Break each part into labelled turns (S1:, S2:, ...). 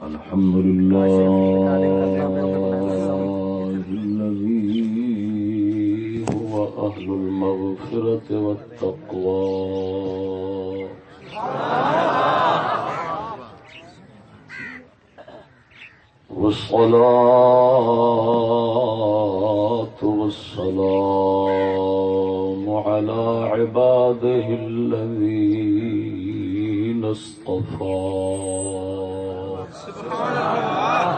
S1: الحمد لله الذي هو أهل المغفرة والتقوى والصلاة والسلام على عباده الذين اصطفى
S2: سبحان الله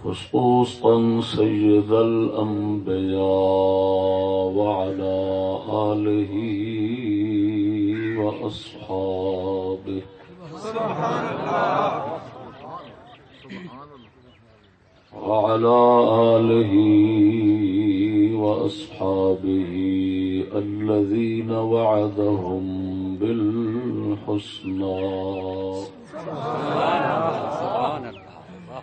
S1: خصوصا سيد الأنبياء وعلى آله وأصحابه
S2: سبحان الله
S1: وعلى آله وأصحابه الذين وعدهم بالحسنى
S2: سبحان الله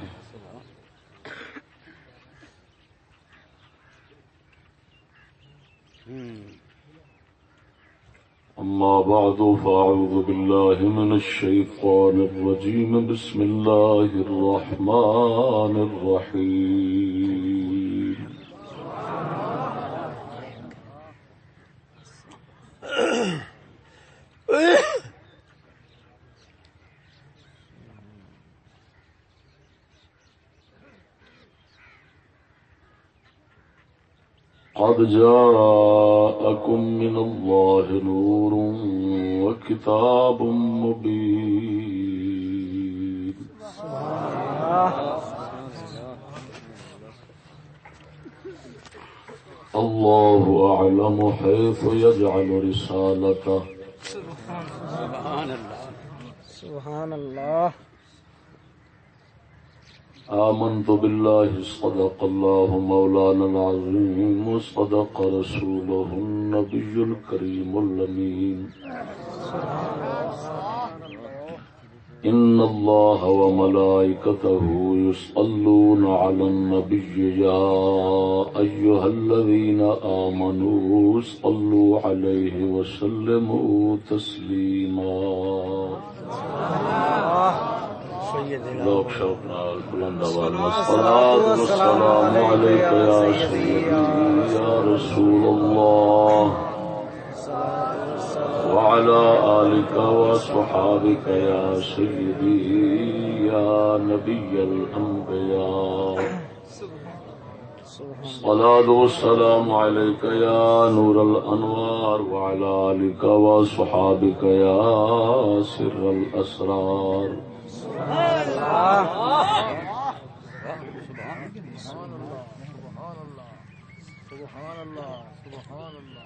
S1: أما بعد فأعوذ بالله من الشيطان الرجيم بسم الله الرحمن الرحيم قد جاءكم من الله نور وكتاب مبين الله أعلم حيث يجعل رسالته
S2: سبحان الله سبحان الله
S1: آمنت بالله صدق الله مولانا العظيم وصدق رسوله النبي الكريم الأمين إن الله وملائكته يصلون على النبي يا أيها الذين آمنوا صلوا عليه وسلموا تسليما لوگ شوق نال بلند آواز میں الصلاۃ والسلام علیک یا سیدی یا رسول اللہ وعلى آلك وصحابك يا سيدي يا نبي الأنبياء الصلاة والسلام عليك يا نور الأنوار وعلى آلك وصحابك يا سر الأسرار
S2: سبحان الله سبحان الله سبحان الله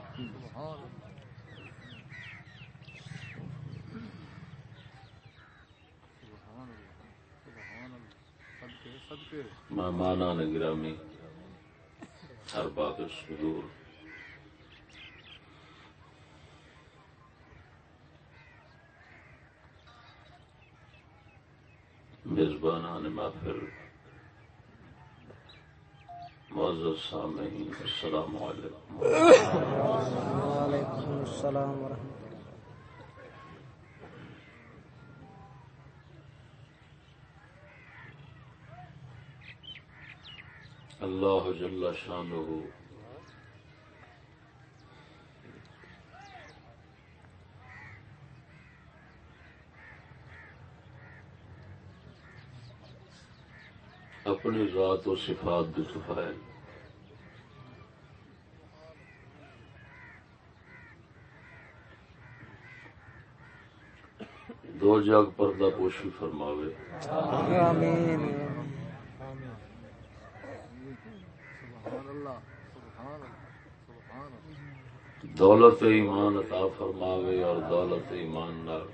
S1: مہمانان گرامی ارباب الصدور میزبانان محفل معزز سامعین السلام علیکم
S2: وعلیکم السلام ورحمۃ
S1: اللہ جل شانہ اپنی ذات و صفات دی صفائل دو جگ پردہ پوشی فرماوے
S2: آمین
S1: دولت ایمان عطا فرماوے اور دولت ایمان نال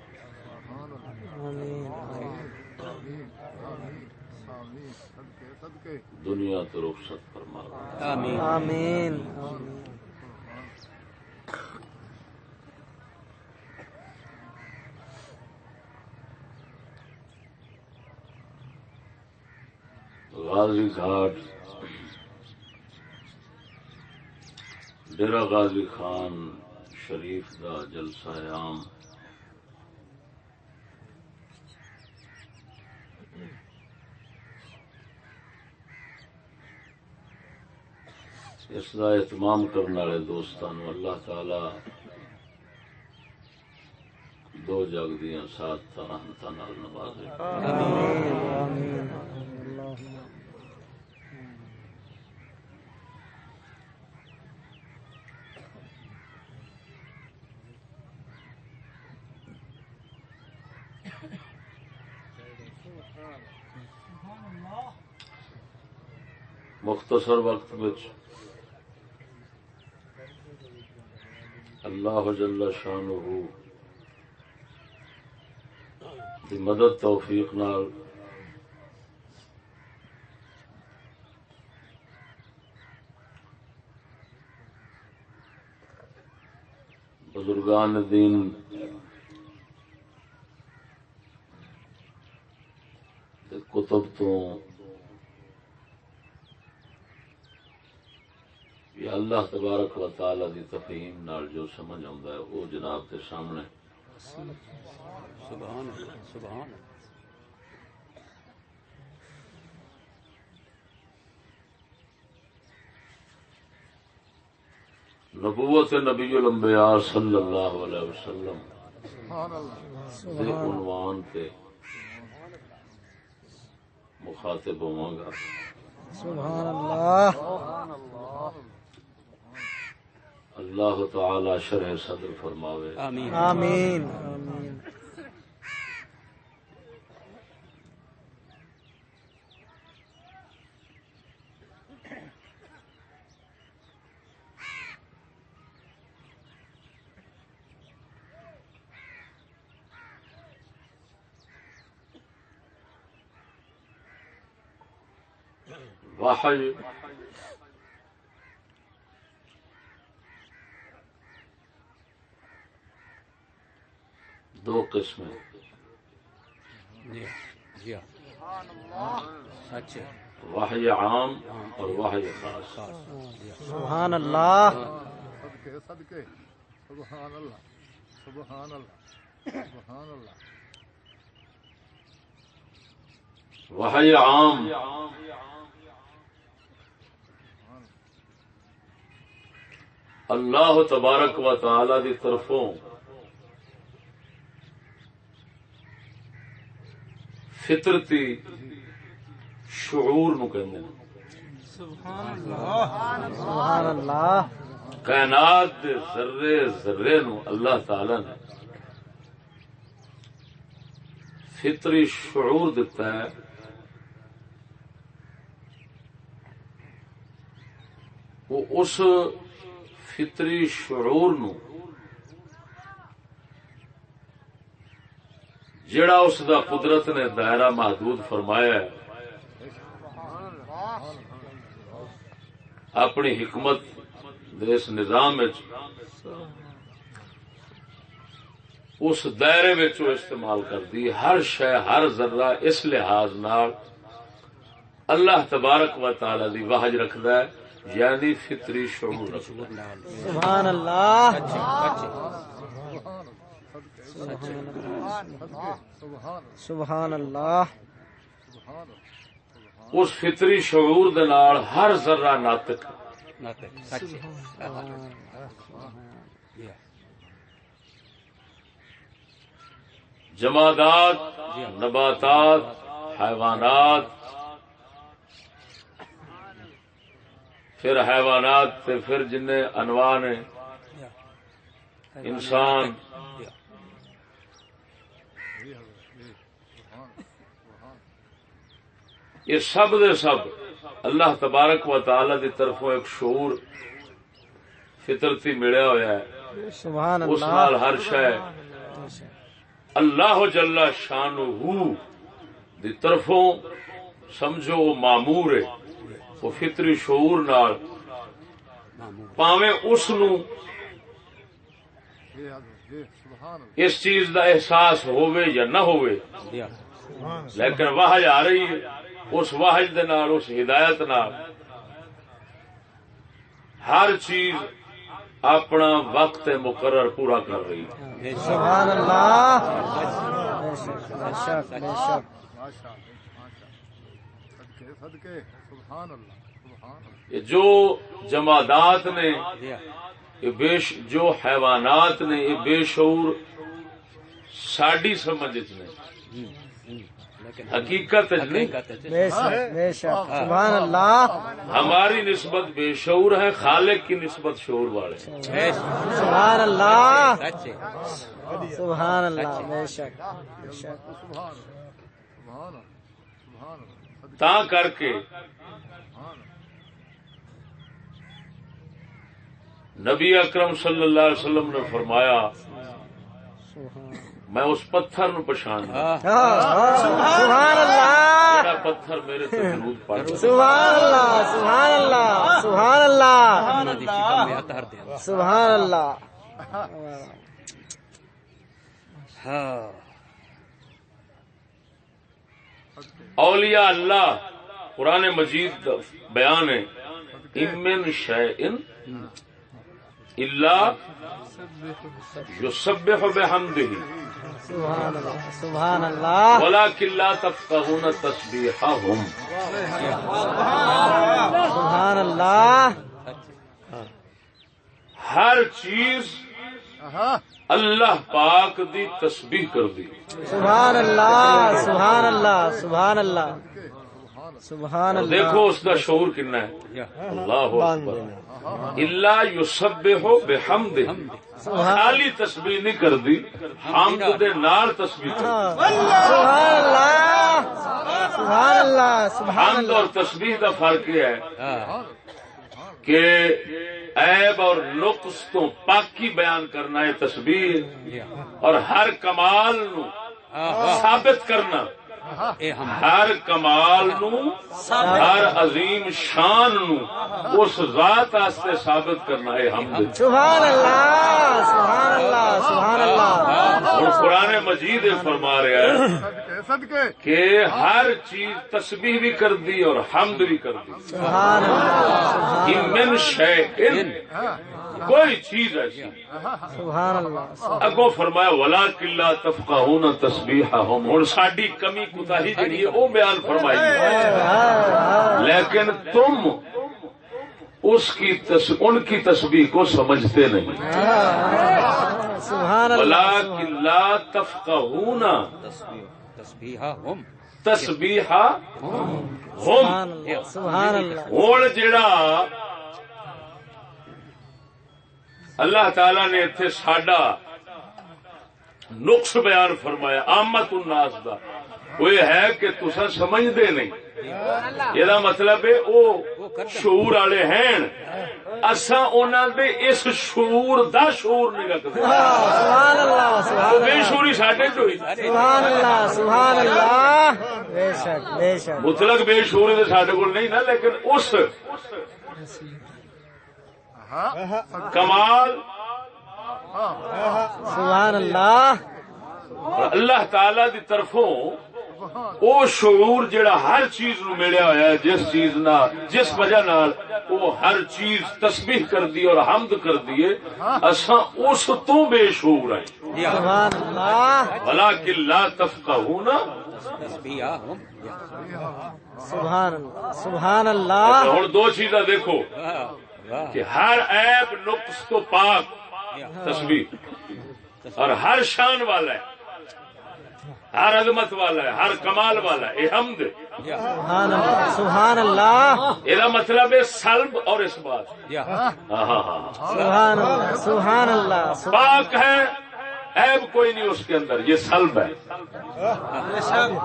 S1: دنیا تو رخصت فرماوے
S2: آمین آمین
S1: غازی گھاٹ ڈیرہ غازی خان شریف دا جلسہ عام اس کا اہتمام کرنے والے دوستان اللہ تعالی دو جگ دیا سات رحمتاں نال نوازے. مختصر وقت وچ اللہ جل شانہ دی مدد توفیق نال بزرگان دین دے کتب تو یا اللہ تبارک و تعالی دی تفہیم نال جو سمجھ آندا ہے وہ جناب کے سامنے
S3: سبحان اللہ سبحان اللہ.
S1: نبوت نبی الانبیاء صلی اللہ علیہ وسلم دے عنوان تے مخاطب ہوں گا.
S2: سبحان اللہ.
S1: اللہ تعالی شرح صدر فرماوے.
S3: آمین
S2: آمین.
S1: وحی دو قسمیں
S3: جی جی سچ ہے.
S1: وحی عام اور وحی خاص.
S2: سبحان اللہ.
S4: صدقے سبحان اللہ سبحان اللہ سبحان اللہ.
S1: وحی عام اللہ تبارک و تعالی دی طرفوں فطرتی شعور نو کہندے ہیں.
S2: سبحان اللہ.
S1: کائنات دے ذرے ذرے نو اللہ تعالی نے فطری شعور دیتا ہے. وہ اس فطری شعور نو جڑا اس دا قدرت نے دائرہ محدود فرمایا ہے اپنی حکمت دے اس نظام اس دائرے میں استعمال کر دی. ہر شے ہر ذرہ اس لحاظ نال اللہ تبارک و تعالی دی وحج رکھدا ہے یعنی فطری شعور رکھدا ہے.
S2: سبحان اللہ. سبحان اللہ.
S1: اس فطری شعور دے نال ہر ذرہ ناطق
S3: سچ ہے.
S1: جمادات نباتات حیوانات پھر حیوانات تے پھر جن انواع نے انسان یہ سب دے سب اللہ تبارک و تعالی دی طرفوں ایک شعور فطرتی ملیا ہوا ہے.
S2: سبحان
S1: اس
S2: اللہ.
S1: نال ہر شے اللہ جل شانہ دی طرفوں سمجھو وہ معمور ہے. وہ فطری شعور نال پاویں اس نو اس چیز دا احساس ہوئے یا نہ ہوئے لیکن وحی آ رہی ہے اس واحد دے نال اس ہدایت نال ہر چیز اپنا وقت مقرر پورا کر رہی ہے.
S2: سبحان اللہ. بے شک بے شک بے شک.
S4: ماشاء صدقے صدقے سبحان اللہ سبحان اللہ.
S1: یہ جو جمادات نے جو حیوانات نے یہ بے شعور ساڈی سمجھ نے حقیقت نہیں.
S2: بے شک بے شک. سبحان اللہ.
S1: ہماری نسبت بے شعور ہے، خالق کی نسبت شعور والے.
S2: سبحان اللہ. سبحان اللہ. بے شک بے شک.
S4: سبحان سبحان سبحان اللہ.
S1: تا کر کے نبی اکرم صلی اللہ علیہ وسلم نے فرمایا میں اس پتھر نو پچھان
S2: سبحان اللہ.
S1: پتھر میرے تے درود پڑھ.
S2: سبحان اللہ. سبحان اللہ. سبحان اللہ. سبحان اللہ.
S1: اولیاء اللہ قرآن مجید بیان ہے امن شیئن الا یسبح بحمدہ
S2: سبحان اللہ. سبحان اللہ.
S1: ولکن لا تفقهون تسبیحهم.
S2: سبحان اللہ.
S1: ہر چیز اللہ پاک دی تسبیح کر دی.
S2: سبحان اللہ. سبحان اللہ. سبحان اللہ. سبحان اللہ.
S1: دیکھو اس کا شعور کتنا ہے. اللہ اکبر. الا یسبح بحمدہ. خالی تسبیح نہیں کر دی، حمد دے نال تسبیح کر دی.
S2: سبحان اللہ. سبحان اللہ. سبحان
S1: حمد اور تسبیح کا فرق یہ ہے کہ عیب اور نقص تو پاکی بیان کرنا ہے تسبیح، اور ہر کمال نو ثابت کرنا، ہر کمال نو ہر عظیم شان نو اس ذات واسطے ثابت کرنا ہے حمد.
S2: سبحان اللہ. سبحان اللہ. سبحان اللہ.
S1: اور قرآن مجید فرما رہا ہے
S4: صدقے صدقے.
S1: کہ ہر چیز تسبیح بھی کر دی اور حمد بھی کر دی.
S2: سبحان اللہ.
S1: من شیئن، کوئی چیز ایسی.
S2: سبحان اللہ.
S1: اگو فرمایا ولکن لا تفقهون تسبیحهم. اور ساڈی کمی کوتاہی جڑی ہے وہ بیان فرمائی ہے، لیکن تم ان کی تسبیح کو سمجھتے نہیں.
S2: سبحان اللہ.
S1: ولکن لا تفقهون
S3: تسبیحهم.
S1: تسبیحهم.
S2: سبحان اللہ.
S1: ہوں جڑا اللہ تعالی نے اتنے ساڈا نقص بیان فرمایا آمت الناس دا، وہ یہ ہے کہ تسا سمجھتے نہیں. یہ مطلب ہے وہ شعور والے ہیں، اسا انہاں دے اس شعور دا شعور نہیں رکھتے.
S2: سبحان اللہ. سبحان
S1: بے
S2: اللہ.
S1: شعوری ساڈے چ ہوئی.
S2: سبحان اللہ. سبحان اللہ. بے شک بے شک.
S1: مطلق بے شعوری تو ساڈے کول نہیں نا، لیکن اس کمال
S2: سبحان اللہ.
S1: اللہ تعالی دی طرفوں او شعور جڑا ہر چیز نو ملیا ہوا ہے، جس چیز نال جس وجہ نال وہ ہر چیز تسبیح کر دی اور حمد کر دیے، اساں اس تو بے شعور ہیں.
S2: سبحان اللہ.
S1: ولکن لا تفقهون.
S3: تسبیحهم.
S2: سبحان اللہ. سبحان اللہ.
S1: ہن دو چیزاں دیکھو کہ ہر عیب نقص تو پاک تسبیح، اور ہر شان والا ہے، ہر عظمت والا ہے، ہر کمال والا ہے، یہ حمد.
S2: سبحان اللہ. سبحان اللہ.
S1: یہ مطلب ہے سلب اور اس بات.
S2: سبحان اللہ. سبحان اللہ.
S1: پاک ہے، عیب کوئی نہیں اس کے اندر، یہ سلب ہے.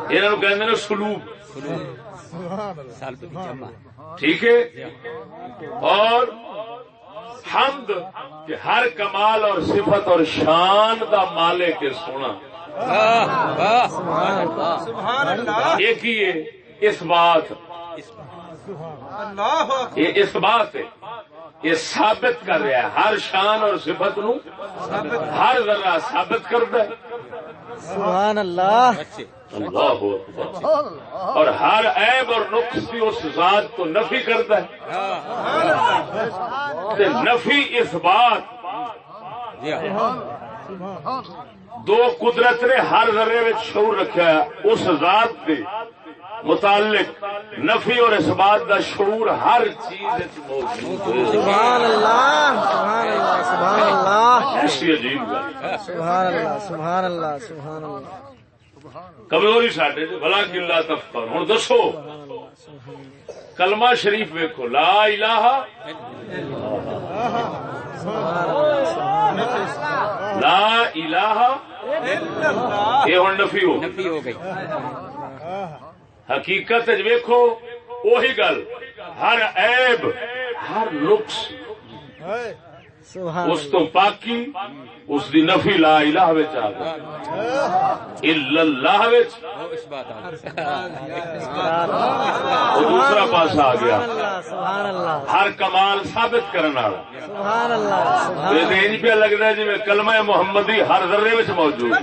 S1: انہوں کہتے ہیں سلوب.
S3: سلب کی جمع.
S1: ٹھیک ہے. اور حمد کہ ہر کمال اور صفت اور شان دا مالک ہے سونا. ایک ہی ہے اس بات، یہ اس بات ہے، یہ ثابت کر رہا ہے ہر شان اور صفت نو ہر ذرہ ثابت کرتا ہے.
S2: سبحان اللہ.
S1: اللہ اکبر. اور ہر عیب اور نقص کی اس ذات کو نفی کرتا ہے. تے نفی اس بات
S3: جی ہاں
S1: دو قدرت نے ہر ذرے میں شعور رکھا ہے اس ذات کے متعلق. نفی اور اس بات کا شعور ہر چیز موجود ہے.
S2: سبحان اللہ سبحان اللہ سبحان اللہ
S1: ایسی عجیب بات.
S2: سبحان اللہ سبحان اللہ سبحان اللہ
S1: کمزوری ساڈے بھلا کلا تفکر. ہوں دسو کلمہ شریف ویکھو لا الہ لا الہ یہ ہوں نفی ہو
S3: نفی ہو گئی.
S1: حقیقت ویکھو وہی گل ہر عیب ہر نقص
S2: سبحان
S1: اس تو پاکی اس دی نفی لا الہ وچ آ گئی. الا اللہ وچ
S3: وہ اس بات آ گئی.
S1: وہ دوسرا پاسا آ گیا
S2: سبحان اللہ
S1: ہر کمال ثابت کرنے والا.
S2: سبحان اللہ سبحان
S1: یہ انج پہ لگتا ہے جی کلمہ محمدی ہر ذرے وچ موجود ہے.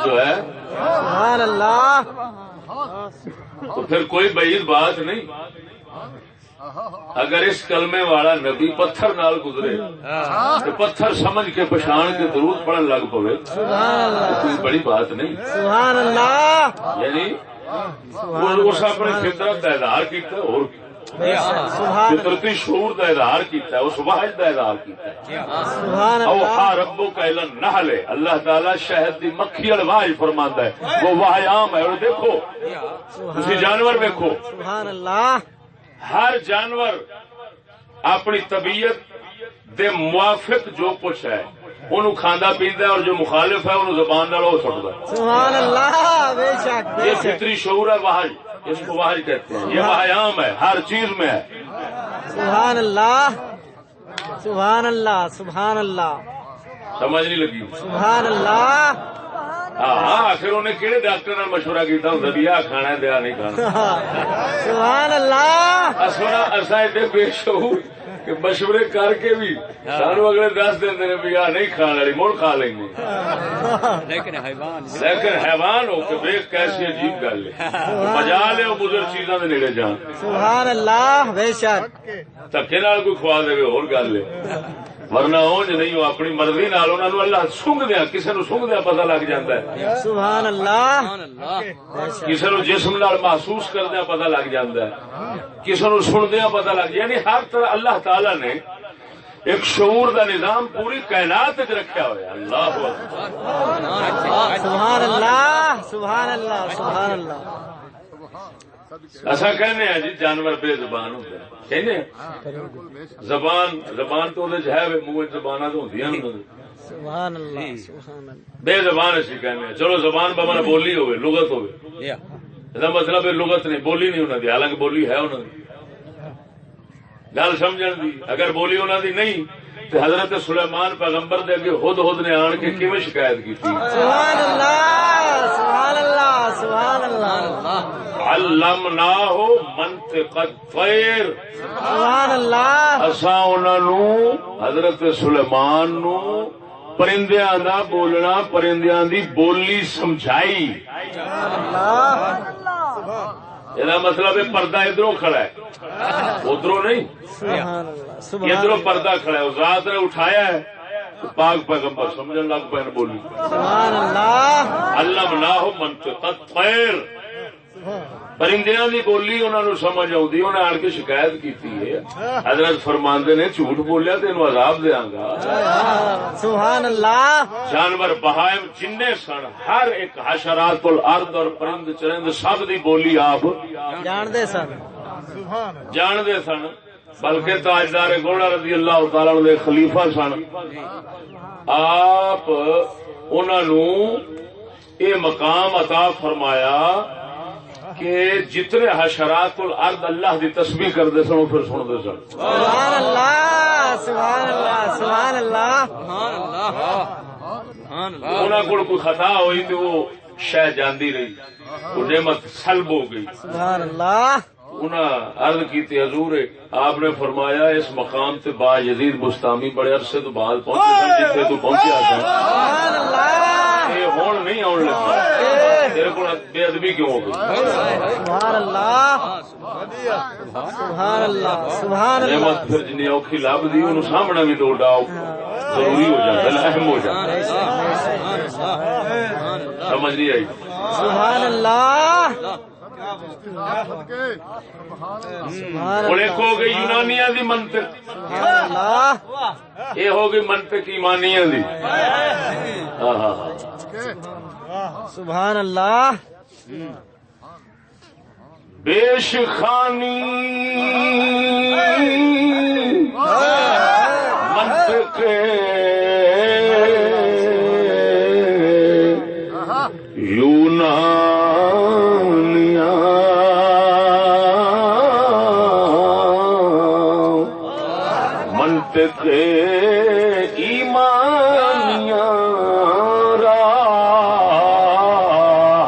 S1: جو ہے
S2: سبحان اللہ
S1: تو پھر کوئی بعید بات نہیں. اگر اس کلمے والا نبی پتھر نال گزرے تو پتھر سمجھ کے پچھان کے درود پڑھن لگ پوے
S2: سبحان اللہ
S1: کوئی بڑی بات نہیں.
S2: سبحان اللہ
S1: یعنی اس اپنی فطرت کا اظہار کیا اور
S2: سبحان
S1: فطرتی شعور کا اظہار کیا اس واحد کا اظہار کیا.
S2: سبحان اللہ
S1: اوحا ربو کا علم نحل ہے. اللہ تعالیٰ شہد کی مکھی الواج فرماتا ہے وہ واہ عام ہے. اور دیکھو اسی جانور دیکھو
S2: سبحان اللہ
S1: ہر جانور اپنی طبیعت دے موافق جو کچھ ہے انہوں کھانا پیندا ہے اور جو مخالف ہے انہوں زبان نال وہ سٹدا ہے.
S2: سبحان اللہ بے شک بے
S1: یہ
S2: شک
S1: فطری شعور ہے واحد. اس کو واحد کہتے ہیں. یہ واہ عام ہے ہر چیز میں ہے.
S2: سبحان اللہ سبحان اللہ سبحان اللہ
S1: سمجھ نہیں لگی.
S2: سبحان اللہ
S1: ہاں آخر انہیں کہڑے ڈاکٹر نے مشورہ کیا ہوں دیا کھانا ہے دیا نہیں کھانا.
S2: سبحان اللہ
S1: اصلا اصا ایڈے بے شعور کہ مشورے کر کے بھی سانو اگلے دس دن دے بھی آ نہیں کھانے والی مڑ کھا لیں گے.
S3: لیکن حیوان
S1: لیکن حیوان ہو کے دیکھ کیسی عجیب گل ہے. مجا لے مضر چیزاں دے نیڑے جان
S2: سبحان اللہ بے شک
S1: دھکے نال کوئی کھوا دے اور گل ہے. ورنہ اونج نہیں ہو اپنی مرضی نال انہاں نوں اللہ سونگ دیا کسی نو سونگ دیا پتہ لگ جاندا ہے.
S2: سبحان اللہ
S1: کسی نو جسم نال محسوس کردیا پتہ لگ جاندا ہے. کسی نو سندیا پتہ لگ یعنی ہر طرح اللہ تعالی نے ایک شعور دا نظام پوری کائنات وچ رکھیا ہوا ہے. اللہ اکبر
S2: سبحان اللہ سبحان اللہ سبحان اللہ
S1: اصا کہنے ہیں جی جانور بے زبان ہوتا ہے. کہنے زبان زبان تو ہے منہ زبان تو ہوں
S2: سبحان اللہ سبحان اللہ
S1: بے زبان اسی کہنے. چلو زبان بابا بولی ہوئے لغت ہوئے مطلب لغت نہیں بولی نہیں انہوں دی. حالانکہ بولی ہے انہوں دی گل سمجھن دی. اگر بولی انہوں دی نہیں تو حضرت سلیمان پیغمبر دے اگے خود نے آن کے کیویں شکایت کی تھی.
S2: سبحان اللہ سبحان اللہ سبحان اللہ
S1: علمناہ منطق الطیر.
S2: سبحان اللہ
S1: اساں انہاں نوں حضرت سلیمان نو پرندیاں دا بولنا پرندیاں دی بولی سمجھائی. یہ مطلب ہے پردہ ادھروں کھڑا ہے ادھروں نہیں.
S2: سبحان اللہ سبحان
S1: ادھروں پردہ کھڑا ہے اس ذات نے اٹھایا ہے تو پاک پیغمبر سمجھن لگ پے بولی.
S2: سبحان اللہ
S1: علمناہ منطق الطیر. پرندیاں دی بولی انہوں نے سمجھ آؤں انہیں آن کے شکایت کی ہے. حضرت فرماندے نے جھوٹ بولیا تو انہوں عذاب دیاں گا.
S2: سبحان اللہ
S1: جانور بہائم جننے سن ہر ایک حشرات الارض اور پرند چرند سب دی بولی آپ
S2: جاندے سن
S1: جاندے سن. بلکہ تاجدار گوڑا رضی اللہ تعالی عنہ دے خلیفہ سن. آپ انہوں نے یہ مقام عطا فرمایا کہ جتنے حشرات الارض اللہ دی تسبیح کرتے سن پھر سنتے سن.
S2: سبحان اللہ سبحان اللہ سبحان اللہ
S1: انہوں کو کوئی خطا ہوئی تو وہ شہ جاندی رہی، وہ نعمت سلب ہو گئی.
S2: سبحان اللہ.
S1: انہاں عرض کی تھی حضور آپ نے فرمایا اس مقام تے با یزید بستامی بڑے عرصے تو بعد پہنچے سن جتنے تو پہنچیا سن.
S2: سبحان اللہ.
S1: یہ ہون نہیں آن لگا تیرے کو بے ادبی کیوں ہو گئی؟
S2: سبحان اللہ سبحان اللہ سبحان اللہ.
S1: نعمت پھر جنی اوکھی لب دی انہوں سامنے بھی ڈوڈا ضروری ہو جاتا ہے، اہم ہو جاتا ہے. سمجھ نہیں آئی؟
S2: سبحان اللہ
S4: صدقے
S2: سبحان
S1: اور ایک ہو گئی یونانیاں دی منطق،
S2: اللہ.
S1: یہ ہو گئی منطق ایمانیاں دی.
S2: سبحان اللہ.
S1: بیش خانی منطق یونانیاں منطق ایمانیاں را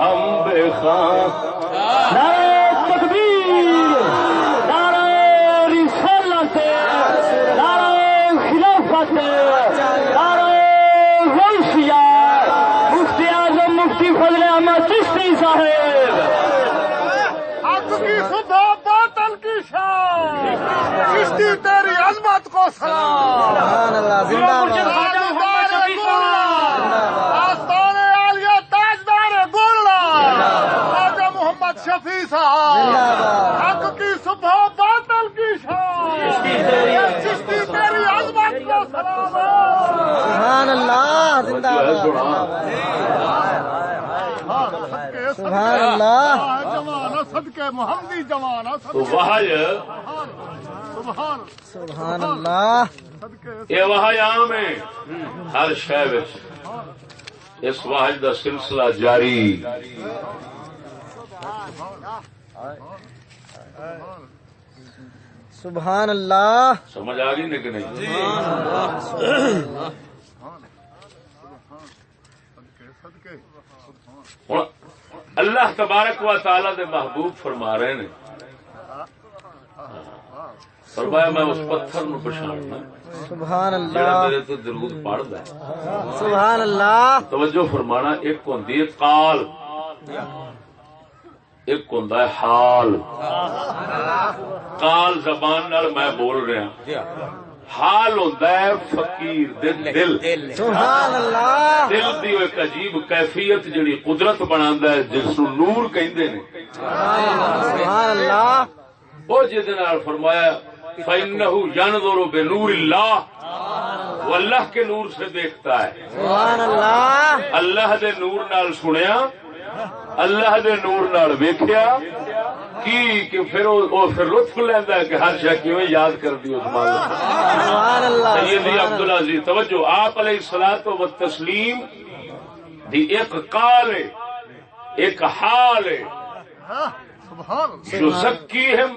S1: ہم بے خان.
S4: حق کی صبح باطل کی شام، چشتی تیری عظمت کو سلام.
S2: سبحان اللہ. زندہ باد.
S4: آستان عالیہ تاجدار گولڑا خواجہ محمد شفیع صاحب. حق کی صبح باطل کی شام، چشتی تیری عظمت کو سلام.
S2: سبحان اللہ. زندہ باد. سبحان اللہ.
S4: جوانا صدقے محمدی جوانا
S1: تو وحی
S4: سبحان
S2: سبحان اللہ.
S4: صدقے
S1: یہ وحی عام ہے ہر شے وچ. اس وحی دا سلسلہ جاری.
S2: سبحان اللہ.
S1: سمجھ آ گئی کہ نہیں؟
S4: صدقے
S1: ہن اللہ تبارک و تعالی دے محبوب فرما رہے ہیں، فرمایا میں اس پتھر نو پچھاڑنا
S2: سبحان
S1: جڑا
S2: اللہ.
S1: میرے تو درود پڑھدا ہے.
S2: سبحان اللہ.
S1: توجہ فرمانا، ایک ہوندی ہے قال، ایک ہوندا ہے حال. قال زبان نال میں بول رہا، حال ہوندا ہے فقیر دل.
S2: سبحان اللہ.
S1: دل دی ایک عجیب کیفیت جڑی قدرت بناندا ہے جس نو نور کہندے نے.
S2: سبحان اللہ.
S1: وہ جس نال فرمایا فإنه ينظر بنور اللہ، وہ اللہ کے نور سے دیکھتا ہے.
S2: سبحان اللہ.
S1: اللہ دے نور نال سنیا، اللہ دے نور نال ویکھیا کی کہ پھر وہ پھر لطف لیندا ہے کہ ہر شے کیویں یاد کر دی اس مال.
S2: سبحان اللہ.
S1: سیدی عبدالعزیز توجہ، آپ علیہ الصلوۃ والتسلیم دی ایک قال ہے، ایک حال ہے.
S4: سبحان
S1: یزکیہم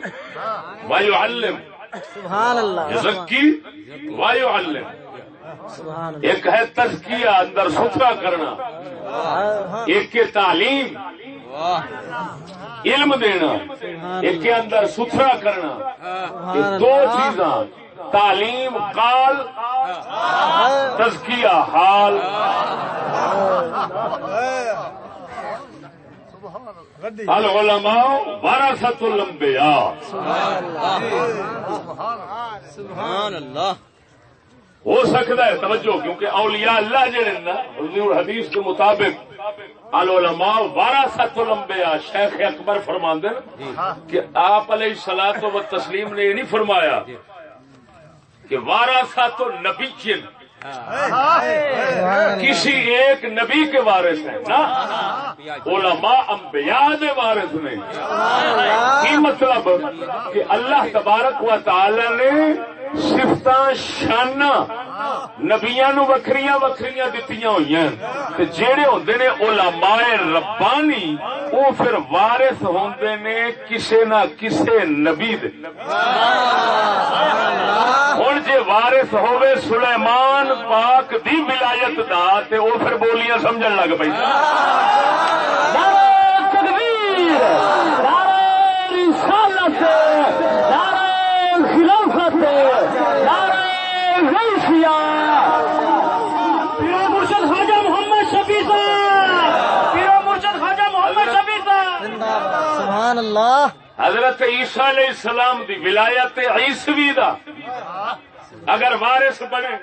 S1: ویعلم،
S2: سبحان اللہ.
S1: یزکی ویعلم.
S2: سبحان اللہ.
S1: ایک ہے تزکیہ اندر ستھرا کرنا، ایک کے تعلیم علم دینا، ایک کے اندر ستھرا کرنا. یہ دو چیزاں تعلیم قال، تزکیہ حال. العلماء ورثۃ الانبیاء.
S3: سبحان اللہ.
S1: ہو سکتا ہے توجہ، کیونکہ اولیاء اللہ جڑے نا حضور حدیث کے مطابق العلماء ورثۃ الانبیاء. شیخ اکبر فرماندے کہ آپ علیہ الصلوۃ والتسلیم نے یہ نہیں فرمایا کہ ورثۃ النبی کسی ایک نبی کے وارث ہیں، نا علماء انبیاء دے وارث نہیں. کی مطلب کہ اللہ تبارک و تعالی نے صفتاں شاناں نبیاں نو وکھریاں وکھریاں دتیاں ہوئیاں تے جیڑے ہوندے نے علماء ربانی او پھر وارث ہوندے نے کسے نہ کسے نبی دے. ہن جے وارث ہوے سلیمان پاک دی ولایت دا تے او پھر بولیاں سمجھن لگ پئی.
S2: سبحان اللہ.
S1: حضرت عیسیٰ علیہ السلام دی ولایت عیسوی دا اگر وارث بنے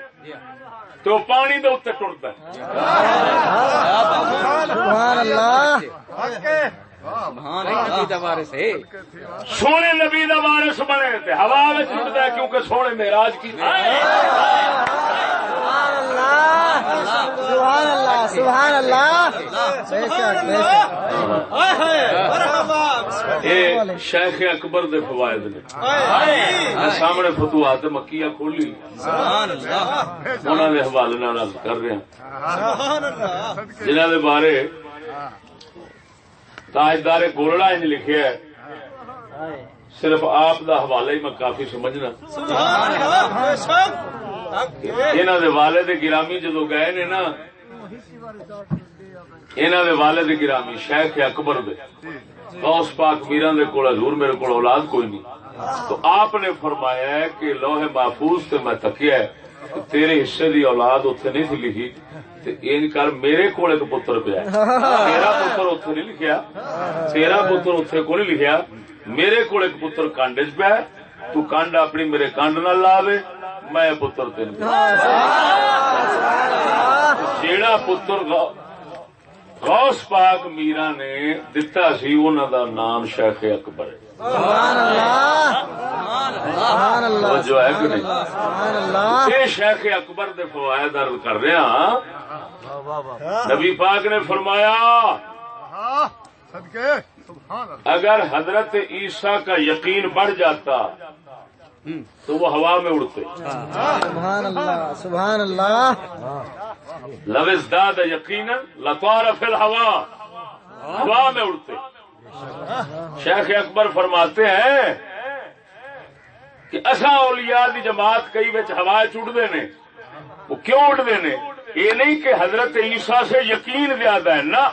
S1: تو پانی دے اوتے ٹرتا ہے.
S2: سبحان اللہ.
S1: سونے نبی دا وارث بنے تے ہوا وچ اڑدا ہے کیونکہ سونے معراج کی.
S2: سبحان اللہ. سبحان اللہ. بے شک بے شک.
S1: یہ شیخ اکبر دے فوائد نے. سامنے فتوحات مکیہ کھولی انہوں نے حوالے نال کر رہے ہیں جنہوں نے بارے تاجدار گولڑا انج لکھیا ہے. صرف آپ دا حوالہ ہی میں کافی سمجھنا. انہوں دے والد گرامی جدو گئے نے نا انہوں دے والد گرامی شیخ اکبر دے غوث پاک میران دے کول حضور میرے کول اولاد کوئی نہیں تو آپ نے فرمایا ہے کہ لوح محفوظ تے میں تکیا ہے تیرے حصے دی اولاد اتنے نہیں تھی لکھی ان کر میرے کول ایک پتر پیا تیرا پتر اتنے نہیں لکھیا تیرا پتر اتنے کو نہیں لکھیا میرے کول ایک پتر کانڈ چ پیا تو کانڈ اپنی میرے کانڈ نال لا دے میں پتر تین جیڑا پتر غوث پاک میرا نے دتا سی انہوں دا نام شیخ اکبر ہے. جو ہے کہ نہیں یہ شیخ اکبر دے فوائد عرض کر رہے ہیں. نبی پاک نے فرمایا اگر حضرت عیسیٰ کا یقین بڑھ جاتا تو وہ ہوا میں اڑتے.
S2: سبحان اللہ. سبحان اللہ.
S1: لو ازداد یقینا لطار فی الہوا ہوا میں اڑتے. شیخ اکبر فرماتے ہیں کہ اساں اولیاء دی جماعت کئی وچ ہوا چڑھدے نے وہ کیوں اڑدے نے یہ نہیں کہ حضرت عیسیٰ سے یقین زیادہ ہے نہ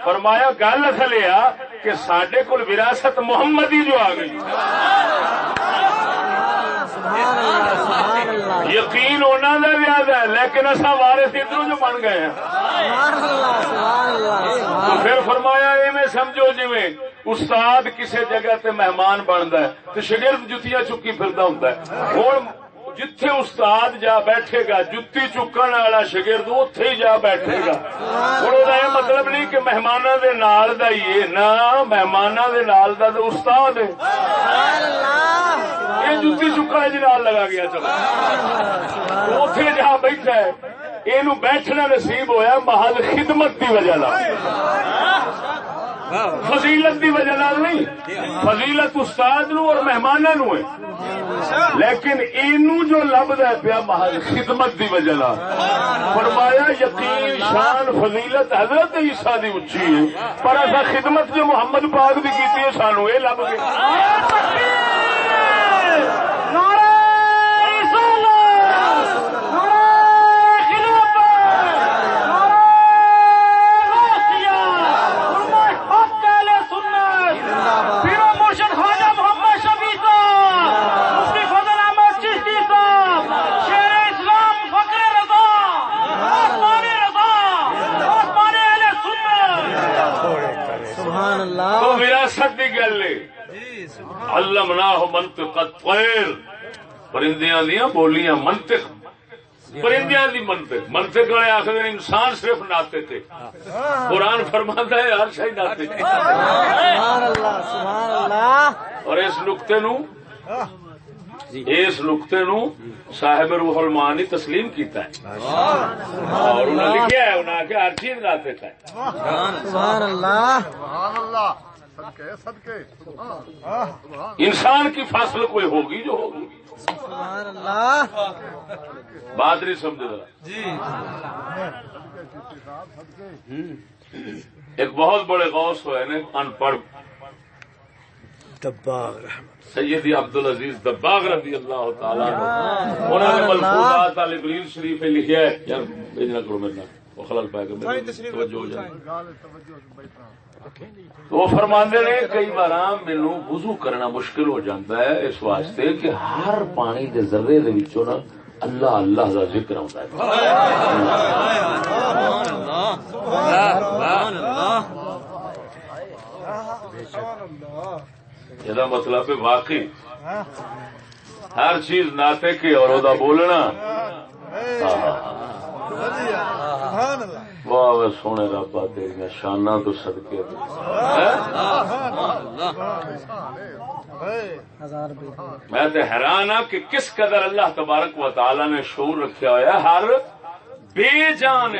S1: فرمایا گل اصل یہ کہ سڈے کول وراثت محمدی جو آ گئی یقین ہونا دا زیادہ ہے لیکن اصا وارث ادھر جو بن گئے ہیں. پھر فرمایا میں سمجھو جی استاد کسی جگہ تے مہمان بنتا ہے تو شگرد جتیاں چکی پھردا ہوندا ہے. ہن جتھے استاد جا بیٹھے گا جتی چکن والا شگرد اوتھے ہی جا بیٹھے گا. ہن دا یہ مطلب نہیں کہ مہماناں دے نال دا ہی ہے نہ مہماناں دے نال دا تے استاد ہے. یہ جتی چکن جی نال لگا گیا چلو اوتھے جا بیٹھا ہے یہ بیٹھنا نصیب ہویا محض خدمت دی وجہ فضیلت دی وجہ نہیں. فضیلت استاد نو اور مہماناں نو ہے لیکن اینو جو لبدا ہے پیا محض خدمت دی وجہ فرمایا یقین شان فضیلت حضرت عیسیٰ دی اچھی ہے پر ایسا خدمت جو محمد پاک دی کیتی ہے سانو یہ لب گئی. علمناہ منطق الطیر پرندیاں دیاں بولیاں منطق پرندیاں دی منطق منطق والے آخر انسان صرف ناطے تھے قرآن فرماتا ہے ہر شے ناطے تھے.
S2: سبحان اللہ. سبحان اللہ.
S1: اور اس نقطے نو صاحب روح المعانی تسلیم کیتا ہے اور انہوں نے لکھا ہے انہوں نے ہر چیز ناطے تھا.
S2: سبحان اللہ.
S1: انسان کی فصل کوئی ہوگی جو ہوگی.
S2: سبحان اللہ.
S1: بات نہیں سمجھ رہا
S3: جی.
S1: ایک بہت بڑے غوث ہوئے نا ان پڑھ سیدی عبدالعزیز دباغ رضی اللہ تعالیٰ انہوں نے ملفوظات الابریل شریف میں لکھا ہے. یار بھیجنا کرو میرے نام وہ خلل پائے گا توجہ ہو جائے. تو وہ فرماندے نے کئی بار مینو وضو کرنا مشکل ہو جاتا ہے اس واسطے کہ ہر پانی دے ذرے دے وچوں نا اللہ اللہ کا ذکر آتا ہے. یہ مطلب واقعی ہر چیز ناطے کی اور وہ بولنا واہ سونے ربا تیریاں شاناں تو صدقے. میں تو حیران ہوں کہ کس قدر اللہ تبارک و تعالی نے شعور رکھا ہوا ہے ہر بے جان.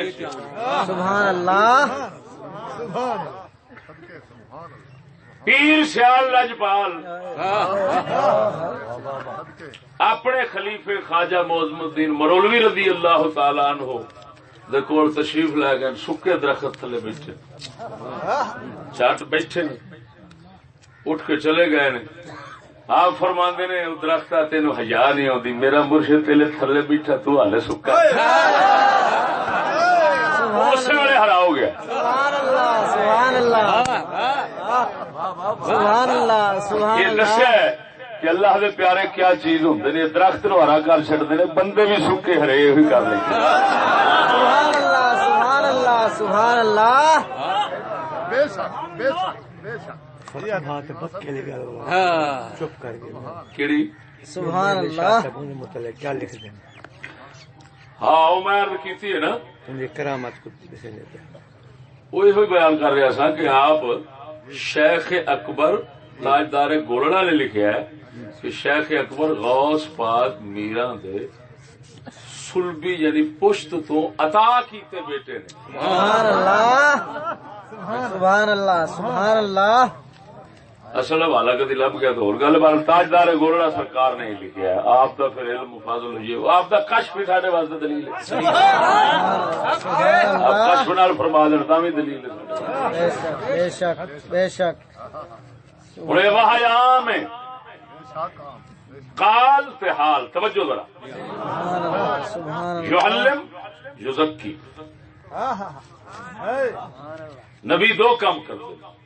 S2: سبحان اللہ.
S1: پیر سیال لجپال اپنے خلیفے خواجہ معظم الدین مرولوی رضی اللہ تعالی عنہ کول تشریف لے گئے. سکے درخت تھلے بیٹھے چٹ بیٹھے اٹھ کے چلے گئے نے. آپ فرماندے نے درخت تینوں حیا نہیں آتی میرا مرشد تیلے تھلے بیٹھا تو ہالے سکا. اسی ویلے ہرا ہو گیا.
S2: سبحان اللہ. سبحان اللہ. سبحان اللہ. سبحان
S1: یہ
S2: اللہ.
S1: دسیا ہے کہ اللہ دے پیارے کیا چیز ہوندے نے. درخت نو ہرا کر چڑھتے نے بندے بھی سکے ہرے ہوئی کر لیں.
S2: سبحان اللہ. سبحان اللہ. سبحان اللہ.
S4: بے شک بے شک بے شک.
S3: چپ کر کے
S1: کیڑی
S2: سبحان اللہ.
S3: متعلق کیا لکھ دیں
S1: ہاں وہ میں عرض کیتی ہے نا
S3: کرامت کو کسے لیتے
S1: وہی بیان کر رہا سا کہ آپ شیخ اکبر تاجدار گولڑا نے لکھا ہے کہ شیخ اکبر غوث پاک میران دے سلبی یعنی پشت تو عطا کیتے بیٹے نے.
S2: سبحان اللہ. سبحان اللہ. سبحان اللہ.
S1: اصل حوالہ کدی لب گیا تو اور گل بار تاجدار گولڑا سرکار نے لکھا ہے. آپ کا پھر علم فاضل ہوئی آپ کا کشف بھی سارے واسطے دلیل ہے. آپ کشف نال فرما دین تا بھی دلیل ہے.
S2: بے شک بے شک.
S1: ہوں یہ وحی عام ہے قال تے حال. توجہ ذرا.
S2: سبحان اللہ. سبحان اللہ.
S1: یعلم یزکی. نبی دو کام کرتے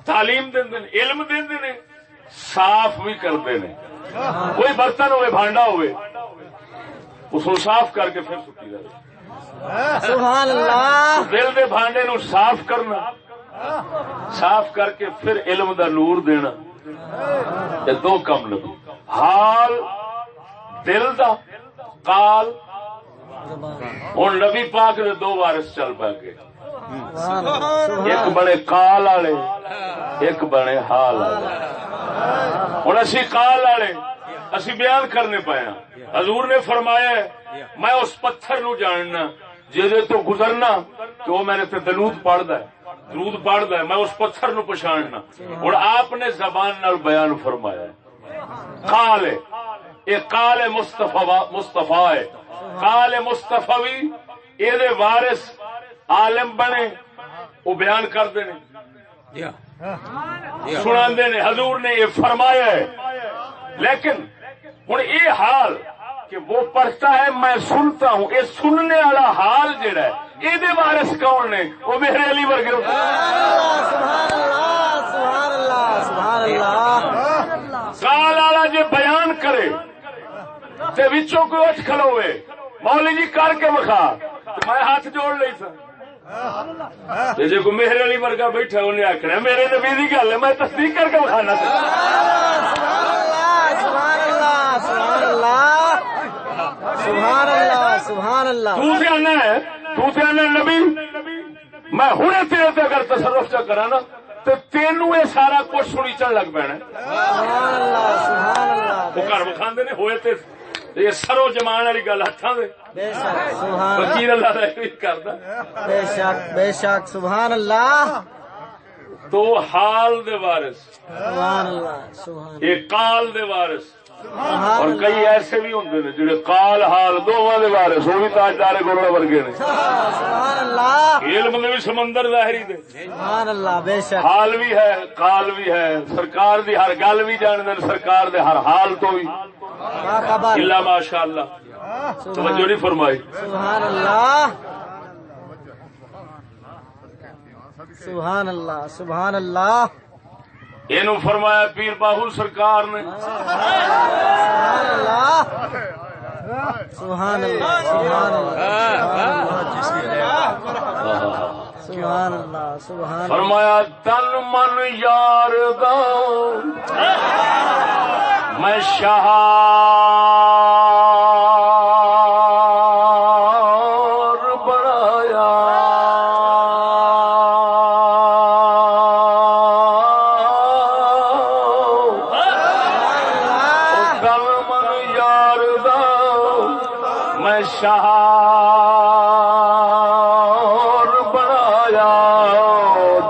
S1: تعلیم دیندے نے علم دیندے نے صاف بھی کرتے نے. کوئی برتن ہوئے بھانڈا ہوئے اس کو صاف کر کے پھر سٹی جائے.
S2: سبحان اللہ.
S1: دل دے بھانڈے نو صاف کرنا صاف کر کے پھر علم دا نور دینا یہ دو کم نبی. حال دل دا قال. ہوں نبی پاک دے دو وارث چل پا گئے. ایک بڑے قال والے ایک بڑے حال والے. ہوں اسی قال والے اسی بیان کرنے پایا. حضور نے فرمایا میں اس پتھر نو جاننا جہدے تو گزرنا کہ وہ میں نے درود پڑھدا ہے درود پڑھدا ہے میں اس پتھر نو پچھاننا. اور آپ نے زبان نال بیان فرمایا قال یہ قال مصطفی ہے. قال مصطفی یہ وارث عالم بنے وہ بیان کرتے ہیں سناندے نے. حضور نے یہ فرمایا ہے. لیکن ہوں یہ حال کہ وہ پڑھتا ہے میں سنتا ہوں یہ سننے والا حال جڑا ہے یہ وارث کون نے وہ میرے علی ورگے.
S2: سبحان اللہ. سبحان اللہ. سبحان اللہ.
S1: قال والا جی بیان کرے تے وچوں کوئی اٹھ کھلوے مولی جی کر کے مکھا میں ہاتھ جوڑ لی سا. جی کوئی میرے علی ورگا بیٹھا انہیں آخنا میرے نبی کی گل ہے میں تصدیق کر کے بکھانا.
S2: سبحان اللہ. سبحان اللہ. سبحان اللہ. سبحان اللہ.
S1: تو سے آنا نبی میں ہوں تیرے تے اگر تصرف چا کرا نا تو تینوں یہ سارا کچھ سنیچن لگ پینا.
S2: سبحان اللہ. سبحان اللہ.
S1: وہ گھر بکھاندے نے ہوئے تے یہ سرو جمان والی گل ہاتھاں دے.
S2: بے شک. سبحان
S1: وکیل اللہ کردا.
S2: بے شک. بے شک. سبحان اللہ.
S1: تو حال دے وارث،
S2: سبحان اللہ سبحان
S1: یہ قال دے وارث،
S2: سبحان
S1: اور کئی ایسے بھی ہوندے نے جڑے قال حال دونوں دے بارے سو بھی تاجدار گولڑا ورگے نے.
S2: سبحان اللہ
S1: علم میں بھی سمندر ظاہری دے،
S2: سبحان اللہ بے شک
S1: حال بھی ہے قال بھی ہے. سرکار دی ہر گل بھی جان دے، سرکار دے ہر حال تو بھی
S2: خبر
S1: الا ماشاء اللہ. توجہ نہیں فرمائی.
S2: سبحان اللہ سبحان اللہ سبحان اللہ
S1: اینو فرمایا پیر باہو سرکار نے.
S2: سبحان اللہ سبحان اللہ سبحان اللہ سبحان اللہ سبحان اللہ
S1: فرمایا تن من یار دا میں شہار بنایا. تن من یار دا میں شہار بنایا.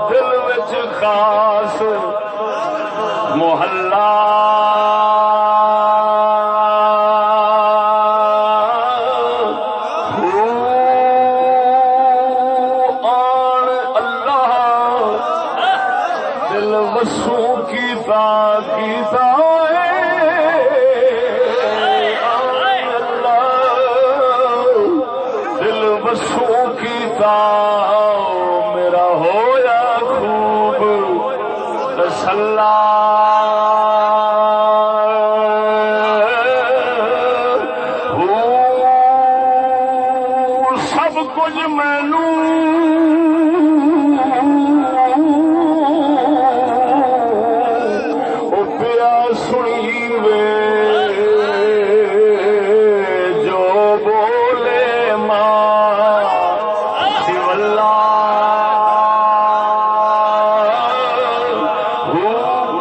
S1: دل وچ خاص محلہ آن اللہ دل وسو کی تا دل وسو کی تا میرا ہویا خوب تسلا. سب کچھ مینو پیا سنی وے جو بولے ماں سولا.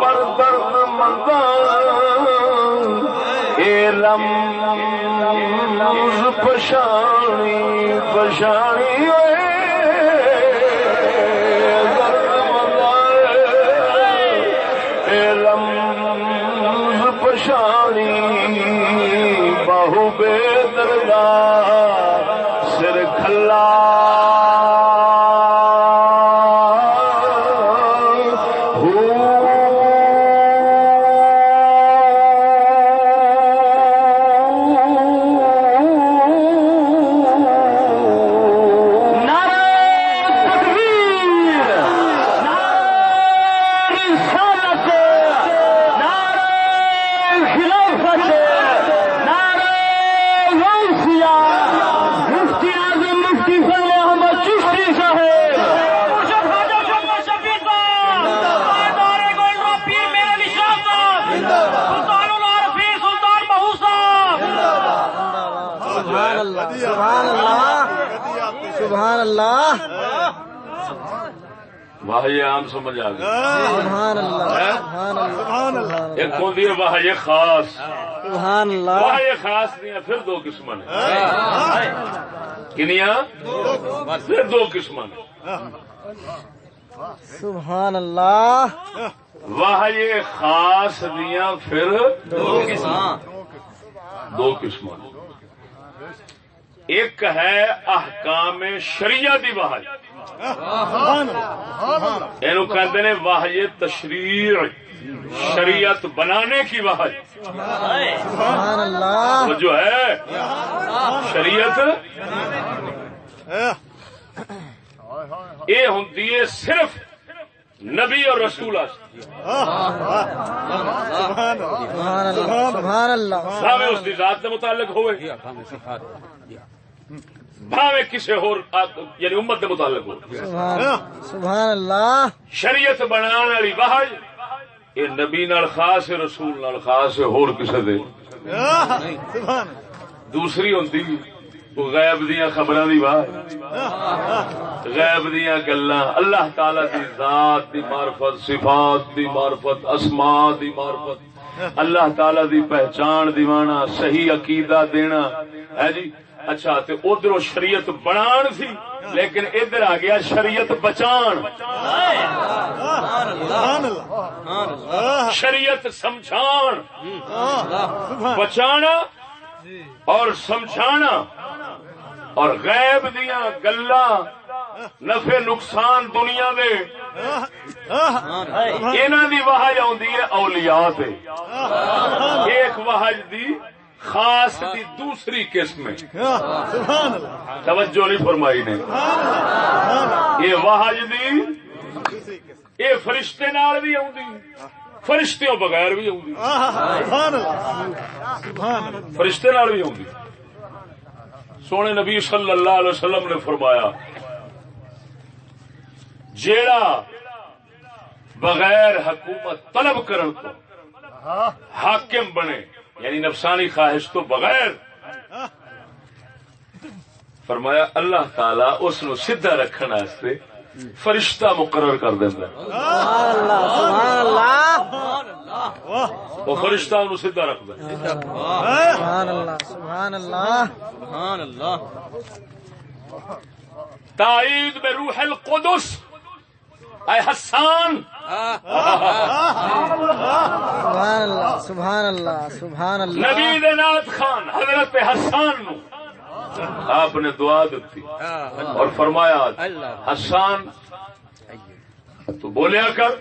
S1: پر درد مندان علم پشانی پشانی علم پشانی بہو بے دردا سر کھلا.
S2: سبحان اللہ
S1: واہ عام سمجھ آ گئی.
S2: سبحان اللہ سبحان اللہ
S1: ایک ہوتی ہے واہ خاص.
S2: سبحان اللہ
S1: واہ خاص دیا پھر دو قسم نے. کنیا پھر دو قسم نے.
S2: سبحان اللہ
S1: واہ خاص دیا پھر دو قسم. ایک ہے احکام شریعہ دی واہج، اینو کہتے ہیں واہج تشریع، شریعت بنانے کی واہج.
S2: سبحان اللہ
S1: وہ جو ہے شریعت یہ ہوتی ہے صرف نبی اور رسول.
S2: سبحان اللہ سبحان اللہ
S1: بھاوے اس کی ذات کے متعلق ہوئے، بھاوے کسی اور یعنی امت کے متعلق ہو.
S2: سبحان اللہ
S1: شریعت بنان والی واہج یہ نبی نال خاص ہے، رسول نال خاص ہے، ہور کسے دے. دوسری ہوندی غیب دیاں خبراں دی واہ، غیب دیاں گلاں، اللہ تعالی دی ذات دی معرفت، صفات دی معرفت، اسماء دی معرفت، اللہ تعالی دی پہچان دیوانا، صحیح عقیدہ دینا ہے جی. اچھا تے ادھر شریعت بنان سی لیکن ادھر آ گیا شریعت بچان، شریعت سمجھان، بچانا اور سمجھانا اور غیب دیاں گلاں نفع نقصان دنیا دے انہاں دی وحی آندی ہے اولیاء تے، ایک وحی دی خاص دی دوسری قسم ہے، توجہ نہیں فرمائی نے، یہ وحی دی یہ فرشتے نال بھی آندی، فرشتوں بغیر بھی آندی، فرشتے نال بھی آندی۔ سونے نبی صلی اللہ علیہ وسلم نے فرمایا جیڑا بغیر حکومت طلب کرن تو حاکم بنے، یعنی نفسانی خواہش تو بغیر، فرمایا اللہ تعالی اس نو سیدھا رکھنے واسطے فرشتہ مقرر کر دیندا ہے،
S2: سبحان اللہ
S1: وہ فرشتہ نو سیدھا رکھدا ہے۔
S2: سبحان اللہ سبحان اللہ سبحان اللہ
S1: تائید میں روح القدس اے حسان،
S2: سبحان اللہ سبحان اللہ سبحان اللہ
S1: نبی دے نعت خان حضرت حسان نو آپ نے دعا دیتی اور فرمایا حسان تو بولیا کر،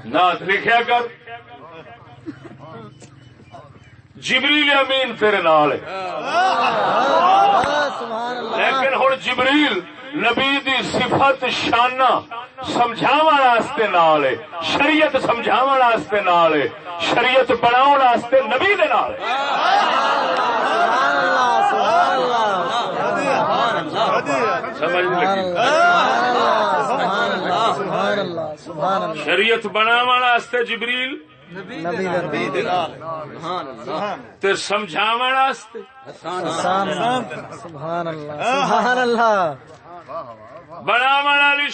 S1: نعت لکھیا کر، جبریل امین تیرے نال ہے، لیکن ہن جبریل نبی دی صفت شانہ سمجھاون واسطے نال ہے، شریعت سمجھاون واسطے نال ہے، شریعت بناون واسطے نبی دے نال ہے۔ سمجھ لگی؟ شریعت بناون واسطے جبریل تے سمجھاون واسطے
S2: سبحان اللہ سبحان اللہ
S1: بناون والی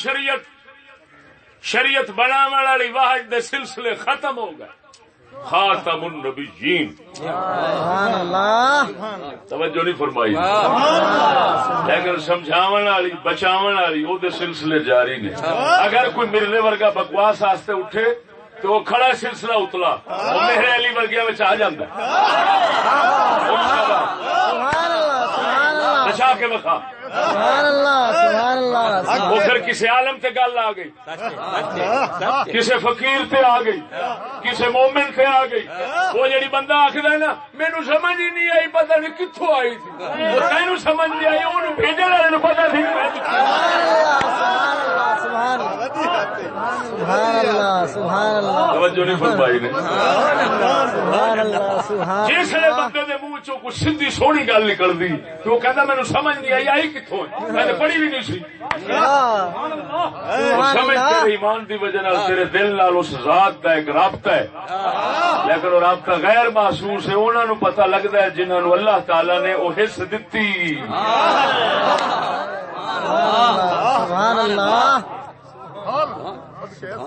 S1: شریعت بناون والی واحد دے سلسلے ختم ہو گئے، خاتم النبیین،
S2: سبحان اللہ
S1: توجہ نہیں فرمائی، لیکن سمجھاون والی بچاون والی وہ دے سلسلے جاری نے۔ اگر کوئی مرنے ورگا بکواس واسطے اٹھے تو وہ کھڑا سلسلہ اتلا وہ میرے علی ورگیا میں آ جاتا بچا کے بخا،
S2: سبحان اللہ سبحان اللہ
S1: وہ پھر کسی عالم تے گل آ گئی، کسی فقیر تے آ گئی، کسی مومن تے آ گئی، وہ جڑی بندہ آخر ہے نا مینو سمجھ ہی نہیں آئی، پتہ نہیں کتوں آئی تھی، تینوں سمجھ نہیں آئی، انہوں بھیجنے والے نوں پتہ نہیں۔
S2: سبحان اللہ سبحان اللہ
S1: توجہ نہیں فرمائی نے۔
S2: سبحان اللہ سبحان
S1: جسے بندے دے منہ چوں کچھ سیدھی سونی گل نکلدی تو وہ کہندا مینوں سمجھ نہیں آئی، آئی کتوں ہے، میں نے پڑھی بھی نہیں سی۔ سمجھ تیرے ایمان دی وجہ نال تیرے دل نال اس ذات دا ایک رابطہ ہے، لیکن وہ رابطہ غیر محسوس ہے، انہاں نوں پتہ لگدا ہے جنہاں نوں اللہ تعالی نے وہ حص دتی۔
S2: سبحان اللہ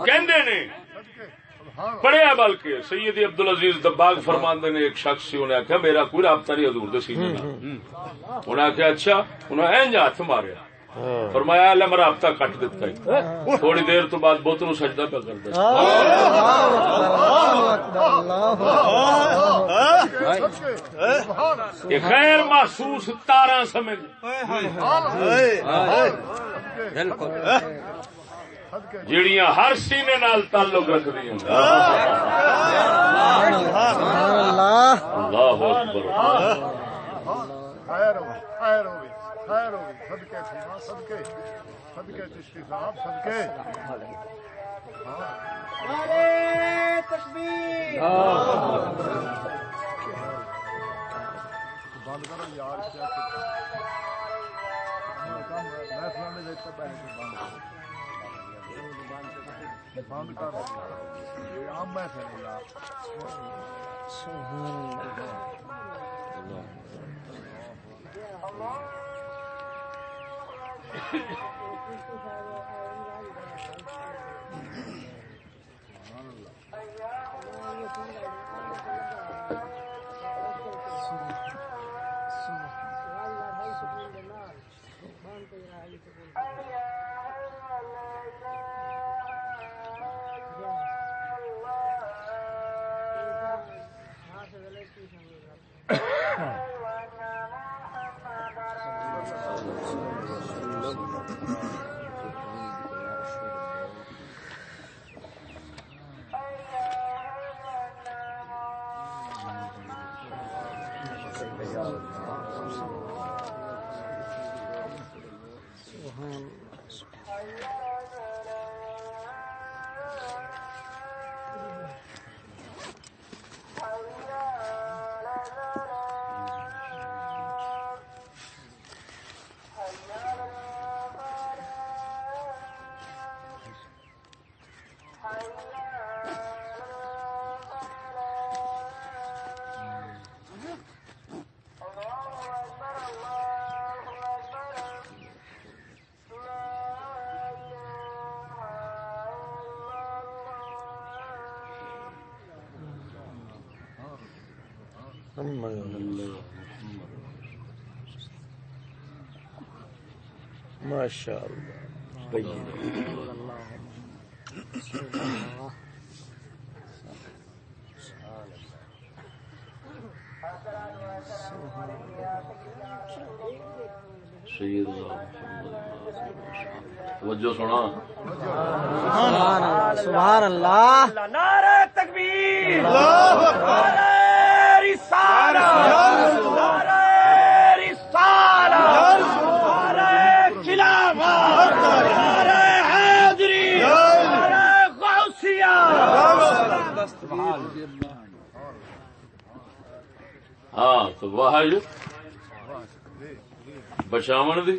S1: کہندے نے پڑھیا، بلکہ سیدی عبدالعزیز دباغ فرماندے نے ایک شخص سی، انہیں آخیا میرا کوئی رابطہ نہیں حضور دے سینے نال، انہیں آخیا اچھا، انہیں اینج ہاتھ ماریا، فرمایا اللہ میں رابطہ کٹ دیتا ہے، تھوڑی دیر تو بعد بت نو سجدہ پہ کر دیا۔ یہ غیر محسوس تاراں سمجھ جڑیاں ہر سینے نال تعلق رکھ دی ہیں۔ اللہ اکبر۔
S4: خیر ہوگی خیر ہوگی خیر ہوگی، صدقے صدقے صدقے چشتی صاحب صدقے۔ بند کرو یار، کیا بند کر عام محفل ہے یار۔
S3: ماشاء اللہ.
S1: توجہ سنا.
S2: سبحان اللہ.
S5: نعرہ تکبیر، نعرہ رسالت، نعرہ رسالت، نعرہ خلافت، نعرہ حیدری، نعرہ غوثیہ.
S1: ہاں تو وحج بچاون دی،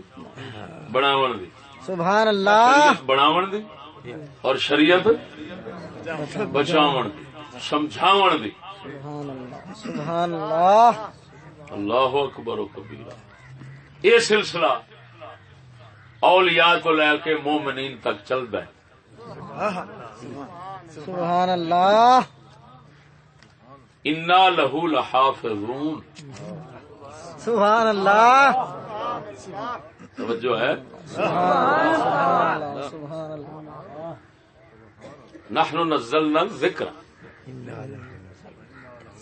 S1: بناون دی،
S2: سبحان اللہ.
S1: بناون دی اور شریعت بچاون دی، سمجھاون دی.
S2: سبحان اللہ. سبحان اللہ.
S1: اللہ اکبر و کبیرہ. یہ سلسلہ اولیاء تو لے کے مومنین تک چلتا ہے.
S2: سبحان اللہ.
S1: انا لہو لحافظون.
S2: سبحان اللہ.
S1: توجہ ہے.
S2: سبحان اللہ. سبحان اللہ.
S1: نحن نزلنا الذکر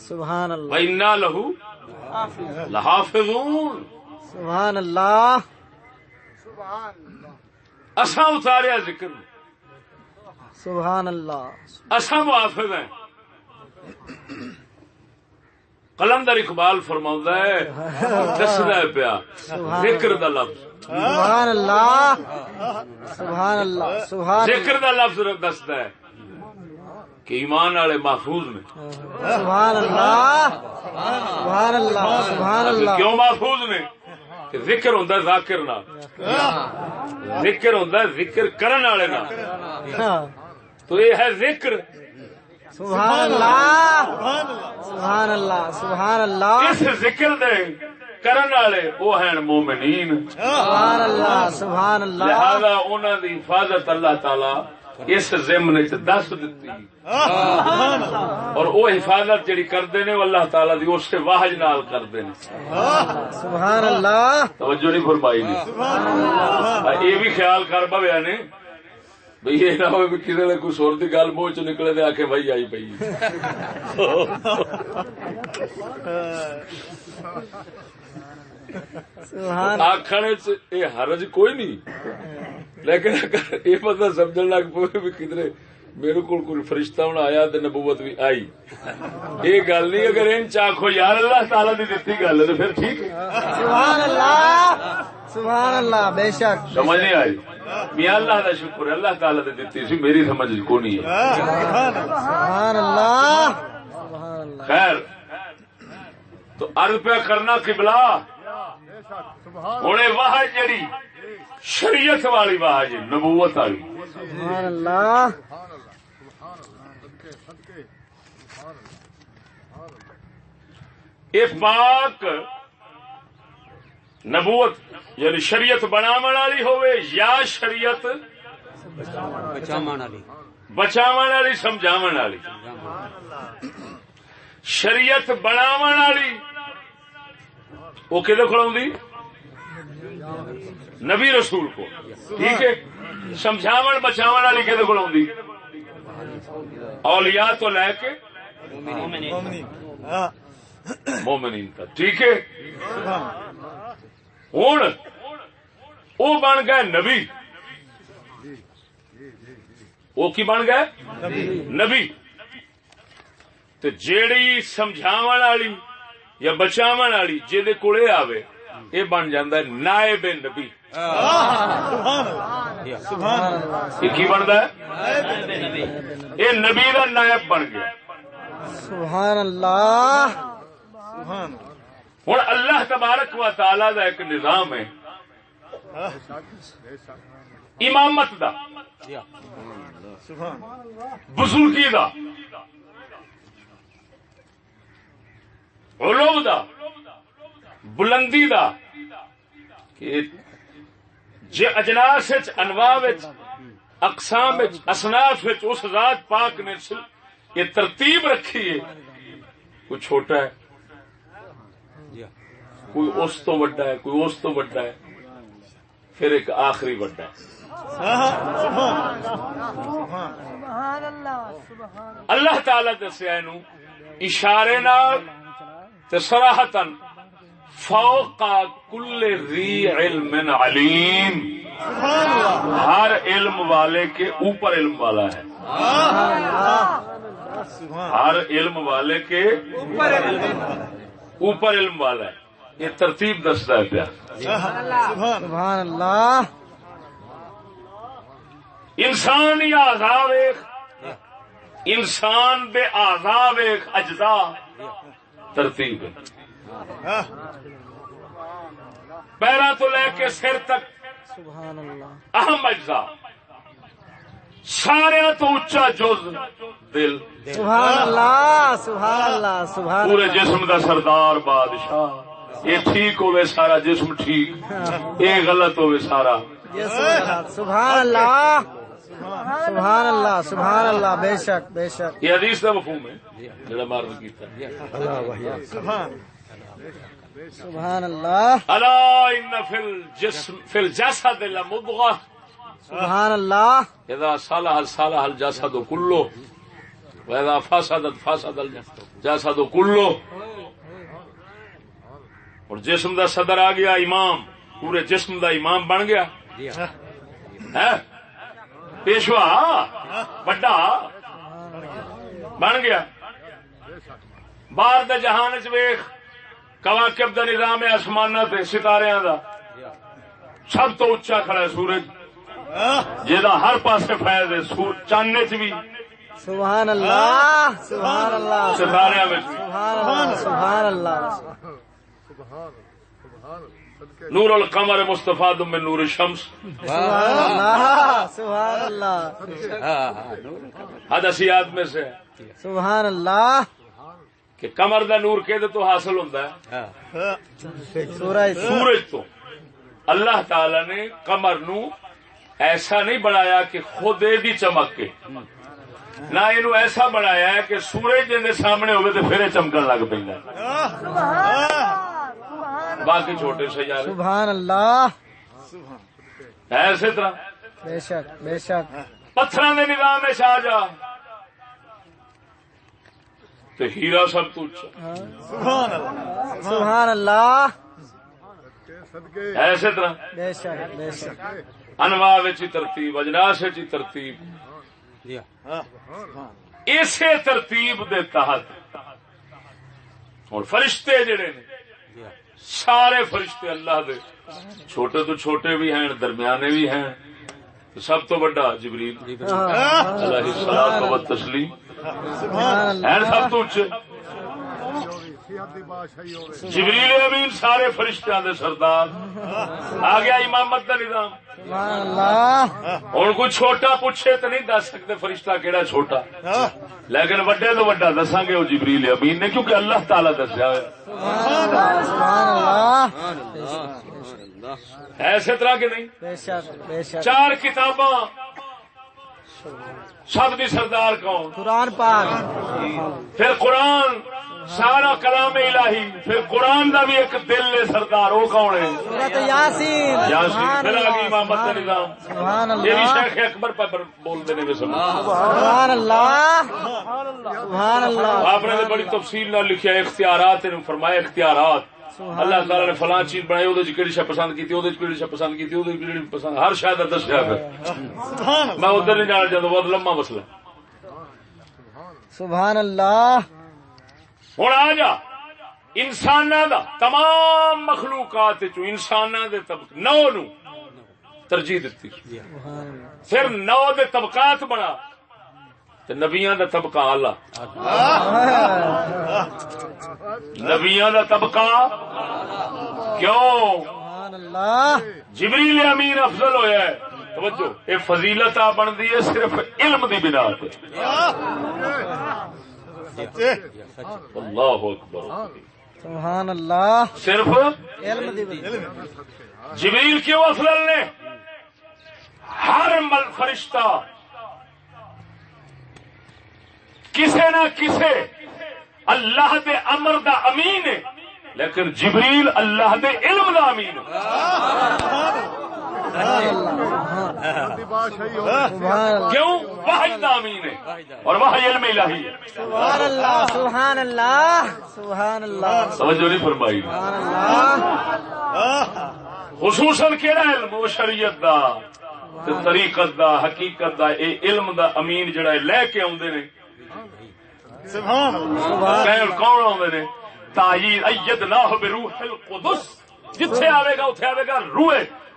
S2: سبحان اللہ.
S1: وَإِنَّا لَهُ لَحَافِظُونَ.
S2: سبحان اللہ.
S1: اساں اتاریا ذکر،
S2: سبحان اللہ.
S1: اساں محافظ ہیں. قلندر اقبال فرماؤں ہے دسدا پیا ذکر دا لفظ.
S2: سبحان اللہ. سبحان اللہ. سبحان
S1: ذکر دا لفظ دسدا ہے کہ ایمان والے محفوظ نے.
S2: سبحان اللہ. سبحان اللہ. سبحان اللہ.
S1: کیوں محفوظ نے؟ کہ ذکر ہوندا ذاکر نال، ذکر ہوندا ذکر کرن والے نال. تو یہ ہے ذکر.
S2: سبحان اللہ. سبحان اللہ. سبحان اللہ.
S1: اس ذکر دے کرن والے وہ ہیں مومنین.
S2: سبحان اللہ. سبحان اللہ.
S1: لہذا انہاں دی حفاظت اللہ تعالی اس ضمن وچ دس دتی، اور وہ حفاظت جڑی کردے نے اللہ تعالی دی اس سے واہج نال کردے نے.
S2: سبحان اللہ.
S1: توجہ نہیں فرمائی نہیں. یہ بھی خیال کر پویا نے بھئی یہ نہ ہوئے بھی کسی نے کوئی سور دی گل منہ چ نکلے دے آکھے بھائی آئی پئی.
S2: سبحان
S1: آخر یہ حرج کوئی نہیں، لیکن اگر یہ پتہ سمجھن لگ پے بھی کدھر میرے کو کوئی فرشتہ ہونا آیا تو نبوت بھی آئی، یہ گل نہیں. اگر ان چاخو یار اللہ تعالی دی دتی گل تو پھر ٹھیک ہے.
S2: سبحان اللہ. سبحان اللہ. بے شک
S1: سمجھ نہیں آئی. میاں اللہ کا شکر ہے اللہ تعالی نے دیتی سی، میری سمجھ کو نہیں ہے.
S2: سبحان اللہ. سبحان اللہ.
S1: خیر تو عرض پہ کرنا قبلہ ہوں واہ جڑی شریعت والی واہ جی نبوت والی.
S2: سبحان اللہ.
S1: یہ پاک نبوت یعنی شریعت بناون والی ہوئے یا شریعت بچاون والی سمجھاون والی. شریعت بناون والی وہ کدے کھڑاؤندی نبی رسول کو. ٹھیک ہے. سمجھاون بچاون والی کہدے کول ہوندی؟ اولیاء تو لے کے مومنین تک. ٹھیک ہے. ہوں وہ بن گئے نبی. وہ کی بن گئے نبی. تو جیڑی سمجھاون والی یا بچاون والی جہدے کولے آوے یہ بن جاندا ہے نائب نبی. یہ کی بنتا ہے؟ یہ نبی کا نائب بن گیا.
S2: سبحان اللہ.
S1: ہوں اللہ تبارک و تعالی کا ایک نظام ہے امامت دا، بزرگی دا، علو دا، بلندی دا، کہ اجناس انواع اقسام اصناف اس ذات پاک نے یہ ترتیب رکھی ہے. کوئی چھوٹا ہے، کوئی اس تو بڑا ہے، کوئی اس تو بڑا ہے، پھر ایک آخری بڑا ہے. اللہ تعالی دسیا اشارے نال تے صراحتاً فوق کل ذی علم علیم. ہر علم والے کے اوپر علم والا ہے. ہر علم والے کے اوپر علم والا ہے. یہ ترتیب دستا ہے پیا.
S2: سبحان اللہ.
S1: انسان یا اعضاء انسان بے اعضاء اجزاء ترتیب ہے. پیروں تو لے کے سر تک
S2: سبحان اللہ.
S1: اہم اجزاء. سارے تو اچا جز دل.
S2: سبحان اللہ. سبحان اللہ. سبحان
S1: پورے
S2: اللہ.
S1: جسم دا سردار بادشاہ. یہ ٹھیک ہوئے سارا جسم ٹھیک، یہ غلط ہوئے سارا.
S2: سبحان اللہ. سبحان اللہ. سبحان اللہ. بے شک بے شک.
S1: یہ حدیث کا مفہوم ہے جڑا مارد کیتا.
S2: سبحان اللہ.
S1: الا ان فی الجسد لمضغہ
S2: سبحان اللہ.
S1: اذا صلح صلح الجسد كله واذا فسد فسد الجسد كله. اور جسم دا صدر آ گیا امام، پورے جسم دا امام بن گیا. پیشوا بڑا بن گیا. باہر دے جہان چ ویخ کواکب دا نظام ہے، آسماناں تے ستاریاں دا سب تو اچا کھڑا ہے سورج، جہاں ہر پاسے فیض ہے. چانے چ بھی
S2: سبحان اللہ. سبحان اللہ.
S1: ستاریاں وچ
S2: سبحان اللہ. سبحان اللہ.
S1: نور القمر مستفاد من نور الشمس.
S2: سبحان اللہ. سبحان اللہ.
S1: حدثیات میں سے
S2: سبحان اللہ.
S1: کہ قمر دا نور کہدے تو حاصل ہوتا ہے؟
S2: سورج
S1: سورج تو. اللہ تعالی نے قمر نو ایسا نہیں بنایا کہ خود دی چمک کے، نہ اینو ایسا بنایا ہے کہ سورج جن دے سامنے ہوئے تو پھر چمکن لگ پہ. باقی چھوٹے سیارے
S2: سبحان اللہ.
S1: ایسے طرح
S2: بے شک بے شک.
S1: پتھراں دے نظام میں شاہ جا تو ہیرا سب تو اچھا.
S2: سبحان اللہ.
S1: ایسے طرح
S2: بے شک بے شک.
S1: انواع وچ ترتیب، اجناس وچ ترتیب. اسی ترتیب دے تحت اور فرشتے جڑے نے سارے فرشتے اللہ دے، چھوٹے تو چھوٹے بھی ہیں، درمیانے بھی ہیں. سب تو بڑا جبریل علیہ الصلوۃ والتسلیم ہیں، سب تو اچھے جبریل امین سارے فرشتیاں دے سردار. آ گیا امامت دا نظام.
S2: سبحان اللہ.
S1: ہوں کوئی چھوٹا پوچھے تو نہیں دس سکتے فرشتہ کیڑا چھوٹا، لیکن وڈے تو وڈا دساں گے وہ جبریل امین نے، کیونکہ اللہ تعالی دسیا ہوا.
S2: سبحان اللہ.
S1: ایسے طرح کے نہیں.
S2: بے شک بے شک.
S1: 4 کتاباں سب دی سردار کون؟
S2: قرآن پاک.
S1: پھر قرآن سارا کلام الہی پھر قرآن دا بھی ایک دل ہے سردار، وہ کون ہے؟
S2: سورۃ یاسین.
S1: یاسین. پھر آگے امام مدنی نظام،
S2: سبحان
S1: یہ بھی
S2: اللہ
S1: شیخ اکبر پر بول دینے میں سمجھ.
S2: سبحان اللہ سبحان اللہ.
S1: آپ نے تو بڑی تفصیل نہ لکھا اختیارات، فرمایا اختیارات. اللہ تعالی نے فلاں چیز بنائی، وہ کہڑی شے پسند کی، وہ کہڑی شے پسند کی، وہ کہڑی پسند، ہر شاید دسیا ہے. میں ادھر نہیں جانا چاہتا، بہت لمبا مسئلہ.
S2: سبحان اللہ.
S1: ہوں آ جا انسان دا تمام مخلوقات انسان دے نو نو ترجیح دیتی، پھر نو دے طبقات بنا نبیاں دا طبقہ آلہ، نبیاں دا طبقہ کیوں؟
S2: سبحان اللہ.
S1: جبریل امین افضل ہویا ہے. توجہ، یہ فضیلت آ بنتی ہے صرف علم دی بنا پہ. اللہ اکبر.
S2: سبحان اللہ.
S1: صرف
S2: علم دی وجہ.
S1: جبریل کیوں افضل نے؟ ہر فرشتہ کسے نہ کسے اللہ دے امر دا امین ہے، لیکن جبریل اللہ دے علم دا امین ہے. کیوں؟ وحی دا امین ہے اور وحی علم الہی ہے.
S2: سبحان اللہ سبحان اللہ سبحان اللہ.
S1: توجہ نہیں فرمائی.
S2: سبحان اللہ.
S1: خصوصاً کیڑا علم؟ وہ شریعت دا، طریقت دا، حقیقت دا. اے علم دا امین جڑا ہے لے کے آندے نے.
S4: سبحان اللہ.
S1: کون آندے نے؟ تائید ایدناہ بروح القدس. جتھے آئے گا اتنے آئے گا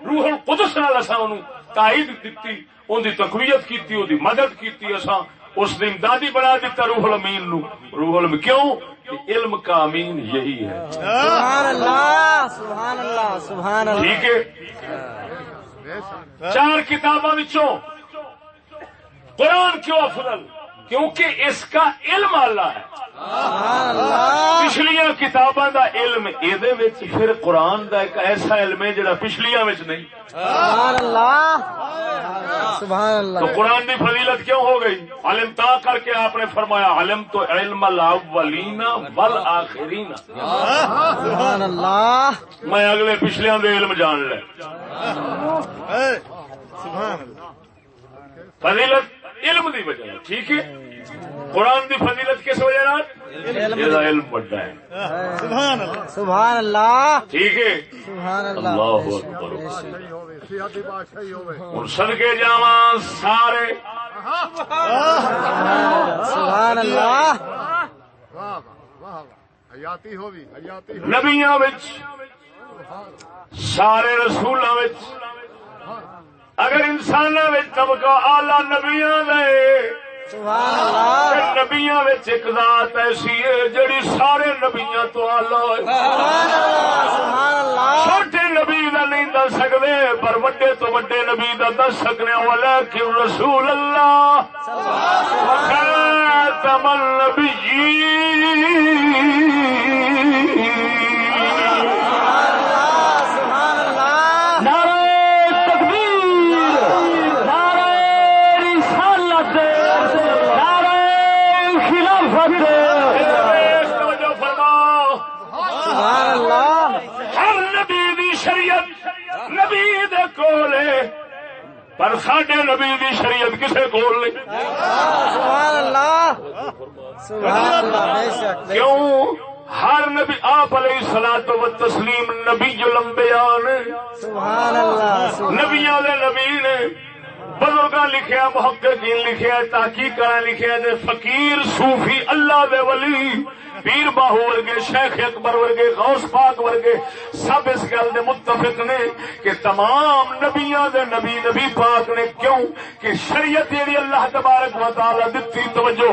S1: روح القدس نال اساں اونوں تائید دتی، اون دی تقویت کیتی، اون دی مدد کیتی، اساں اس دی امدادی بنا دیتا روح الامین نو. روح الامین کیوں؟ کہ علم کا امین یہی ہے.
S2: سبحان اللہ سبحان اللہ سبحان اللہ.
S1: ٹھیک ہے. چار کتاباں وچوں قرآن کیوں افضل؟ کیونکہ اس کا علم اللہ ہے.
S2: سبحان اللہ.
S1: پچھلیاں کتاباں دا علم ایدے وچ، پھر قرآن دا ایک ایسا علم ہے جڑا پچھلیاں وچ نہیں.
S2: سبحان اللہ سبحان اللہ.
S1: تو قرآن دی فضیلت کیوں ہو گئی؟ علم تا کر کے آپ نے فرمایا علم تو علم الاولین والآخرین.
S2: سبحان اللہ.
S1: میں اگلے پچھلیاں دے علم جان لے. فضیلت علم دی وجہ. ٹھیک ہے. قرآن دی فضیلت کس وجہ نال؟ علم بڑا ہے.
S2: سبحان اللہ سبحان اللہ.
S1: ٹھیک ہے.
S2: سبحان اللہ.
S1: اللہ اکبر. ہن صدقے جاواں سارے
S2: سبحان اللہ.
S4: حیاتی ہووی حیاتی
S1: نبیاں وچ، سارے رسولاں وچ، اگر انساناں وچ طبقہ اعلی نبیاں دے،
S2: سبحان اللہ.
S1: نبیاں وچ ایک ذات ایسی ہے جڑی سارے نبیاں تو اعلی ہے.
S2: سبحان اللہ سبحان اللہ.
S1: چھوٹے نبی دا نہیں دس سکدے پر وڈے تو وڈے نبی دا دس سکنے. ولکن رسول اللہ خاتم النبیین.
S2: سبحان اللہ.
S1: نعرہ تکبیر، نعرہ رسالت، نعرہ خلافت. توجہ فرماؤ.
S2: سبحان اللہ.
S1: ہر نبی دی شریعت نبی دے کول ہے، پر ساڈے نبی دی شریعت کسے کول نہیں.
S2: سبحان اللہ سبحان اللہ. بے شک بے شک.
S1: کیوں؟ ہر نبی آپ علیہ الصلوۃ والتسلیم نبی الانبیاء نے،
S2: سبحان اللہ.
S1: نبیاں دے نبی نے. بزرگاں لکھیا، محققین لکھیا، تحقیقاں لکھیا، دے فقیر صوفی اللہ دے ولی پیر باہو ورگے، شیخ اکبر ورگے، غوث پاک ورگے سب اس گل دے متفق نے کہ تمام نبیاں دے نبی نبی پاک نے. کیوں کہ شریعت جیڑی اللہ تبارک و تعالی دتی، توجہ،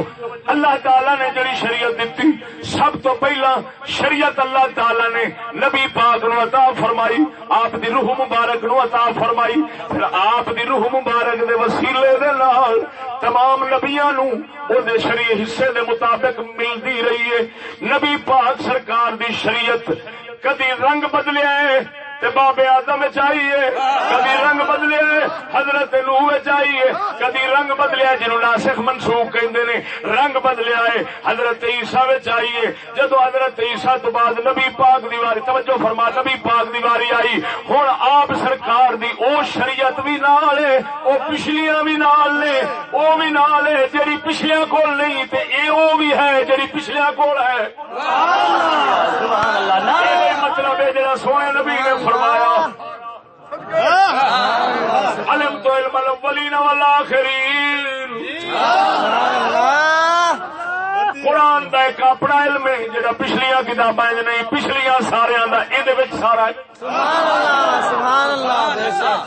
S1: اللہ تعالی نے جیڑی شریعت دتی سب تو پہلا شریعت اللہ تعالی نے نبی پاک نو عطا فرمائی، آپ دی روح مبارک نو عطا فرمائی. پھر آپ دی روح مبارک دے وسیلے دے نال تمام نبیاں نو او دے شریع حصے دے مطابق ملدی رہی ہے. نبی پاک سرکار دی شریعت کدی رنگ بدلیا ہے، تے بابے آدم چاہیے، کبھی رنگ بدلے حضرت نوح چاہیے، کبھی رنگ بدلیا جنہوں ناسخ منسوخ کہندے نے، رنگ بدلیا ہے حضرت عیسیٰ چاہیے۔ جدو حضرت عیسیٰ تو بعد نبی پاک دی واری، توجہ فرما، نبی پاک دی واری آئی، ہن آپ سرکار دی او شریعت بھی نال ہے، او پچھلیاں بھی نال نے، او بھی نال ہے جڑی پچھلیاں کول نہیں تے اے او بھی ہے جڑی پچھلیاں کول ہے۔
S2: سبحان اللہ،
S1: یہ مطلب ہے جڑا سونے نبی نے فرمایا علم تو علم الاولین والآخرین، قرآن دا ایک اپنا علم ہے جڑا پچھلیاں کتاباں نہیں، پچھلیاں ساریاں دا ایں وچ سارا ہے۔
S2: سبحان اللہ، بے شک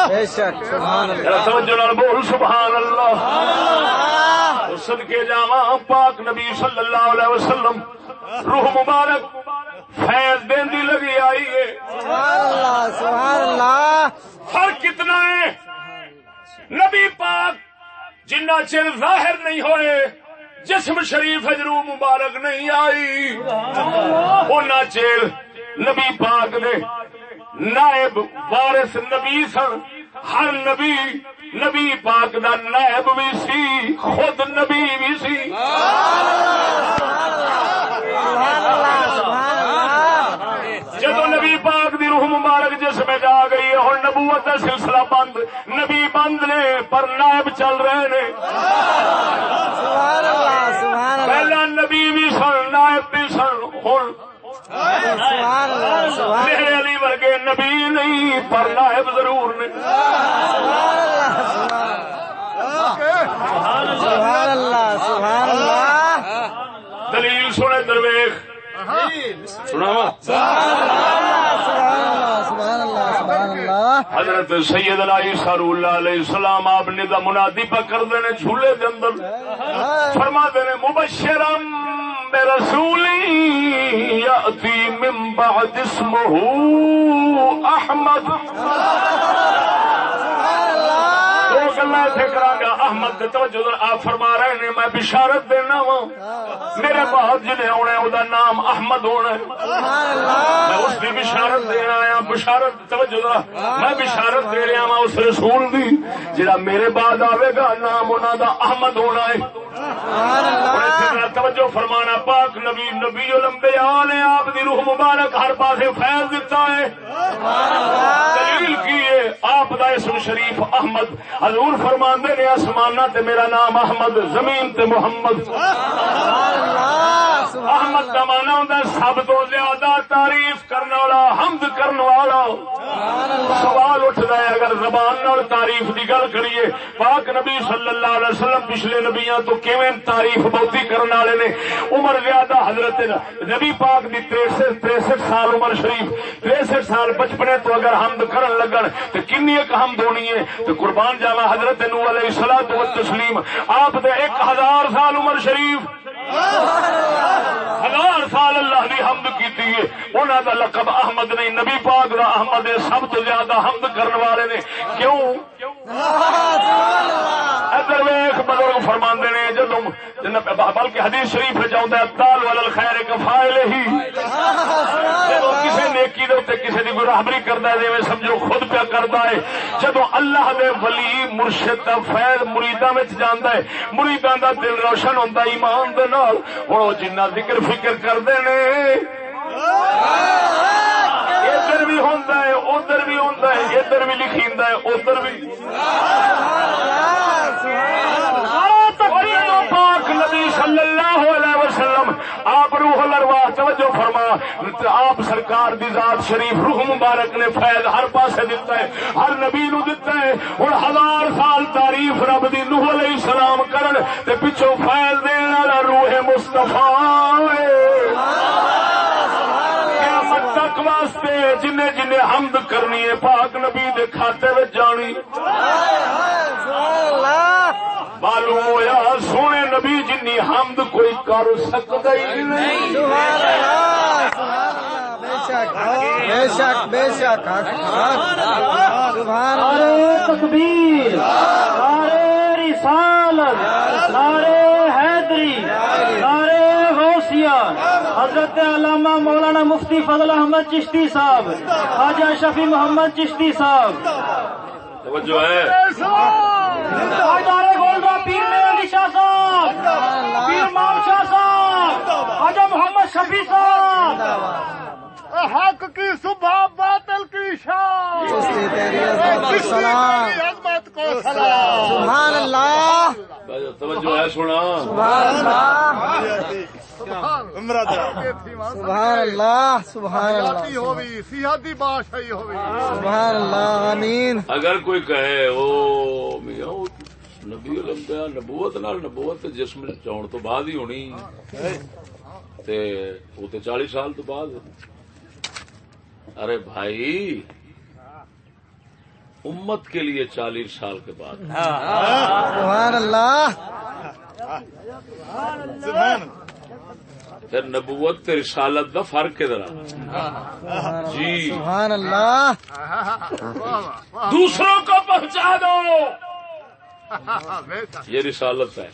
S2: بے شک، سبحان اللہ،
S1: توجہ نال بول سبحان اللہ۔ صدقے جاواں پاک نبی صلی اللہ علیہ وسلم روح مبارک فیض دیندی لگی آئی ہے۔
S2: سبحان اللہ، سبحان اللہ،
S1: فرق کتنا ہے؟ نبی پاک جنہ چر ظاہر نہیں ہوئے، جسم شریف روح مبارک نہیں آئی، اونا چر نبی پاک نے نائب وارث نبی سن۔ ہر نبی نبی پاک دا نائب بھی سی، خود نبی بھی سی۔ جدو نبی پاک دی روح مبارک جسم جا گئی ہے، ہن نبوت کا سلسلہ بند، نبی بند نے پر نائب چل رہے نے۔
S2: سبحان اللہ، سبحان اللہ،
S1: پہلا نبی بھی سن، نائب بھی سن، ہن
S2: سبحان اللہ، سبحان
S1: میرے علی ورگے نبی نہیں پر نائب ضرور نے۔
S2: سبحان اللہ، سبحان اللہ،
S1: دلیل سنے درویش سناوا۔
S2: سبحان اللہ، سبحان اللہ،
S1: حضرت سید عیسیٰ روح اللہ علیہ السلام آپ نے دا منادی پا کر دینے جھولے دے اندر فرما دینے مبشرم برسولی یأتی من بعد اسمہ احمد۔ دو گلا اتنے کرا گا احمد توجہ آپ فرما رہے ہیں میں بشارت دینا وا میرے بعد جنہیں آنا ہے وہ نام احمد ہونا ہے، میں اس کی بشارت دینا آیا۔ بشارت توجہ میں بشارت دے رہا ہوں اس رسول دی جڑا میرے بعد آئے گا نام انہوں دا احمد ہونا ہے۔ توجہ فرمانا پاک نبی نبی الانبیاء نے آپ دی روح مبارک ہر پاسے فیض دیتا ہے۔ دلیل کی ہے آپ دا اسم شریف احمد، حضور فرماندے نے آسمانہ تے میرا نام احمد، زمین تے محمد۔ احمد کا مانا ہوں سب تو زیادہ تعریف کرنے والا، حمد کرنے والا۔ سوال اٹھتا ہے اگر زبان نال تعریف کی گل کریے پاک نبی صلی اللہ علیہ وسلم پچھلے نبیاں تو کیویں تعریف بہتی کرنے والے نے۔ عمر زیادہ حضرت نبی پاک دی 63 سال عمر شریف، 63 سال بچپنے تو اگر حمد کرن لگن تو کنی ایک حمد ہونی ہے تو قربان جاوا حضرت نوح علیہ الصلوۃ والتسلیم آپ دے 1000 سال عمر شریف، 1000 سال اللہ دی حمد کیتی ہے۔ انہاں دا لقب احمد نہیں، نبی پاک دا احمد ہے، سب تو زیادہ حمد کرنے والے نے۔ کیوں؟ ادھر ویکھ بزرگ فرماندے نے جدوں بلکہ حدیث شریف جاؤندا ہے الدال علی الخیر کفاعلہ ہی، جدوں کسی نیکی دے تے کسی دی کوئی راہبری کردا ہے جویں سمجھو خود پیا کردا ہے۔ جدوں اللہ دے ولی مرشد دا فیض مریداں وچ جاندا ہے، مریداں دا دل روشن ہوندا ایمان دے نال، ہن جنہ ذکر فکر کردے نے ادھر بھی ہوندا ہے ادھر بھی ہوندا ہے، ادھر بھی لکھیندا ہے ادھر بھی۔ پاک نبی صلی اللہ علیہ وسلم آپ روح الارواح توجہ فرما آپ سرکار دی ذات شریف روح مبارک نے فیض ہر پاسے دیتا ہے، ہر نبی نو دیتا ہے۔ اور 1000 سال تعریف رب دی نوح علیہ السلام کرن تے پچھوں فیض دین والا روح مصطفیٰ تک واسطے جنہیں جنہیں حمد کرنی ہے پاک نبی دے کھاتے میں جانی۔ معلوم ہویا سونے نبی جنی حمد کوئی کر سکتا ہی نہیں۔
S2: بے شک بے شک بے شک، سبحان اللہ،
S5: نعرے تکبیر، نعرے رسالت، نعرے حیدری، نعرے غوثیہ، حضرت علامہ مولانا مفتی فضل احمد چشتی صاحب، خواجہ شفیع محمد چشتی صاحب،
S1: توجہ ہے
S5: ادارے گولڈا پیر میرے علی شاہ صاحب، پیر مام شاہ صاحب، خواجہ محمد شفیع صاحب،
S4: حق کی صبح باطل کی شام،
S2: چشتی تیری عظمت کو سلام،
S4: عظمت کو سلام،
S2: سبحان اللہ،
S1: توجہ ہے سنا
S2: سبحان اللہ، سبحان اللہ، سبحان اللہ،
S4: سیاحتی ہوئی سیاحتی بادشاہی ہوئی.
S2: سبحان اللہ، آمین.
S1: اگر کوئی کہے او میاں نبی الانبیاء نبوت نال نبوت جسم چون تو بعد ہی ہونی تے وہ تے 40 سال تو بعد. ارے بھائی امت کے لیے 40 سال کے بعد.
S2: سبحان اللہ،
S1: پھر نبوت تے رسالت دا فرق ہے ذرا. جی
S2: سبحان اللہ،
S1: دوسروں کو پہنچا دو یہ رسالت ہے.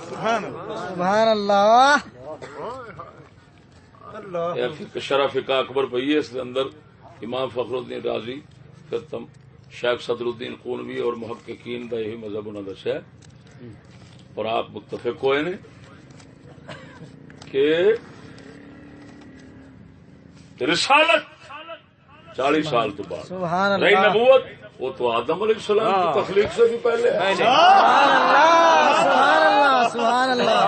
S2: سبحان اللہ،
S1: شرح فقہ اکبر پہ ہے. اس کے اندر امام فخر الدین رازی پھر تم شیخ صدر الدین قونوی اور محققین کا یہی مذہب انہوں نے دسیا اور آپ متفق ہوئے نے کہ رسالت 40 سال تو بعد.
S2: سبحان
S1: رہی
S2: اللہ،
S1: نبوت وہ تو آدم علیہ السلام کی تخلیق سے بھی پہلے ہے.
S2: سبحان اللہ، سبحان اللہ،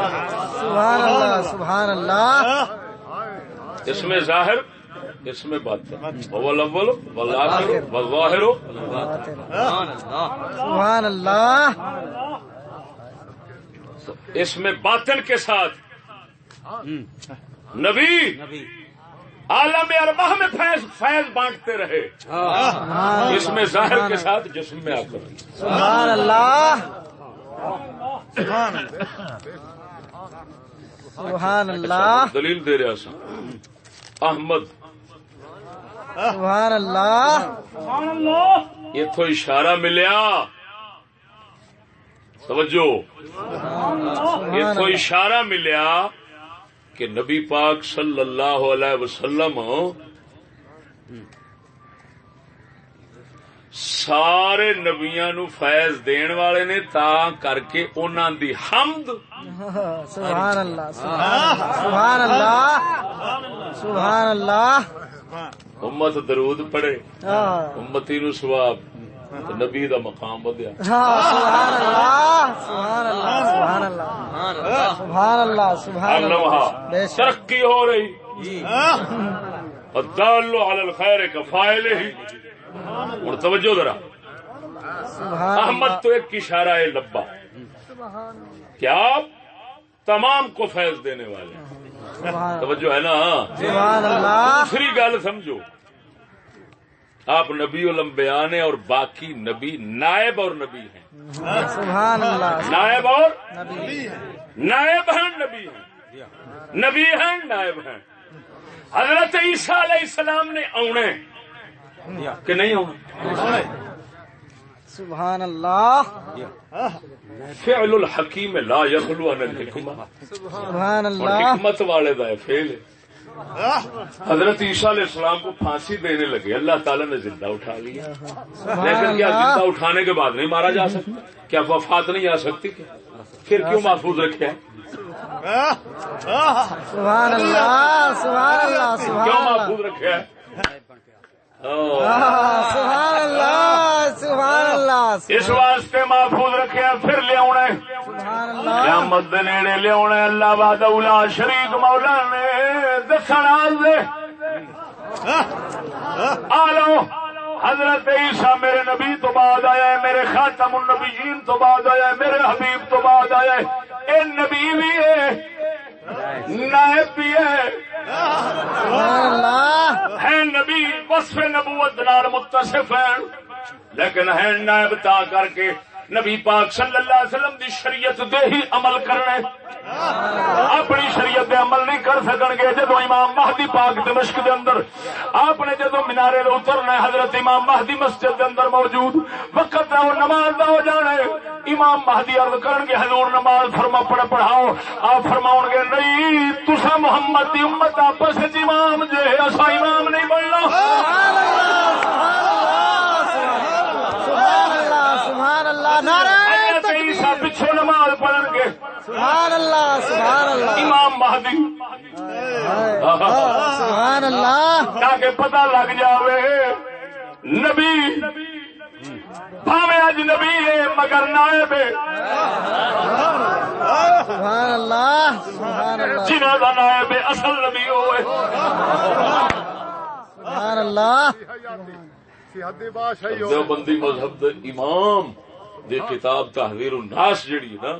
S2: سبحان اللہ، سبحان اللہ،
S1: اس میں ظاہر اس میں باطن هو الاول والآخر والظاہر.
S2: سبحان اللہ،
S1: اس میں باطن کے ساتھ نبی عالم ارواح میں فیض بانٹتے رہے. اس میں ظاہر کے ساتھ جسم میں آ کر
S2: سبحان اللہ، سبحان اللہ،
S1: دلیل دے رہا سا احمد
S2: سبحان اللہ،
S1: اتو اشارہ ملیا. توجہ اتو اشارہ ملیا کہ نبی پاک صلی اللہ علیہ وسلم سارے نبیاں نو فیض دین والے نے تا کر کے انہاں دی حمد.
S2: سبحان اللہ، سبحان اللہ، سبحان اللہ،
S1: امت درود پڑھے امتی نو ثواب نبی دا مقام بدیا.
S2: سبحان اللہ، سبحان اللہ، سبحان اللہ، سبحان اللہ، سبحان
S1: ہر
S2: اللہ،
S1: لمحہ
S2: بے شک.
S1: ترقی ہو رہی. الدال علی الخیر کفائلہ. اور توجہ ذرا
S2: سبحان
S1: احمد تو ایک اشارہ ہے لبا کہ آپ تمام کو فیض دینے والے ہیں. توجہ ہے نا.
S2: سبحان اللہ،
S1: دوسری گل سمجھو آپ نبی الانبیاء نے اور باقی نبی نائب اور نبی ہیں.
S2: سبحان اللہ،
S1: نائب اور
S2: نبی،
S1: نائب ہیں نبی ہیں. نبی ہیں نائب ہیں. حضرت عیسیٰ علیہ السلام نے آنے کہ نہیں آنا.
S2: سبحان اللہ،
S1: فعل الحکیم لا یخلو عن الحکمہ.
S2: سبحان
S1: اور
S2: اللہ،
S1: حکمت والے دا فعل ہے. حضرت عیسیٰ علیہ السلام کو پھانسی دینے لگے اللہ تعالیٰ نے زندہ اٹھا لیا. لیکن کیا زندہ اٹھانے کے بعد نہیں مارا جا سکتا؟ کیا وفات نہیں آ سکتی؟ پھر کیوں محفوظ رکھا ہے؟
S2: سبحان اللہ، سبحان اللہ،
S1: کیوں
S2: سبحان اللہ،
S1: محفوظ رکھا ہے؟
S2: سبحان اللہ، سبحان اللہ،
S1: اس واسطے محفوظ رکھا پھر لیا
S2: سبحان اللہ،
S1: قیامت دے نیڑے لیا اللہ وحدہ لا شریک مولا نے دسنا دے آلو حضرت عیسیٰ میرے نبی تو بعد آیا ہے، میرے خاتم النبیین تو بعد آیا ہے، میرے حبیب تو بعد آیا ہے. اے نبی بھی ہے نائب بھی ہے.
S2: سبحان اللہ،
S1: ہے نبی وصف نبوت نال متصف ہیں لیکن ہے نائب تا کر کے نبی پاک صلی اللہ علیہ وسلم دی شریعت دے ہی عمل کرنا ہے، اپنی شریعت دے عمل نہیں کر سکن گے۔ جدو امام مہدی پاک دمشق دے اندر آپ نے جدو مینارے دے اترنا ہے، حضرت امام مہدی مسجد دے اندر موجود وقت وہ نماز دا ہو جانا ہے۔ امام مہدی عرض کرن گے حضور نماز پڑھاؤ، آپ فرماؤ گے نہیں تسا محمد دی امت آپس وچ امام جے، اسا امام نہیں بننا۔
S2: سبحان اللہ، نعرہ
S1: عیسیٰ پچھو نماز پڑھن گے،
S2: سبحان اللہ، سبحان اللہ،
S1: امام مہدی
S2: سبحان اللہ،
S1: تاکہ پتہ لگ جاوے نبی بھاوے اج نبی ہے مگر نائب ہے،
S2: سبحان اللہ، سبحان اللہ،
S1: جنہاں دا نائب اصل نبی ہوئے۔
S2: سبحان اللہ۔
S1: دیوبندی مذہب دے امام دی کتاب تحذیر الناس جڑی نا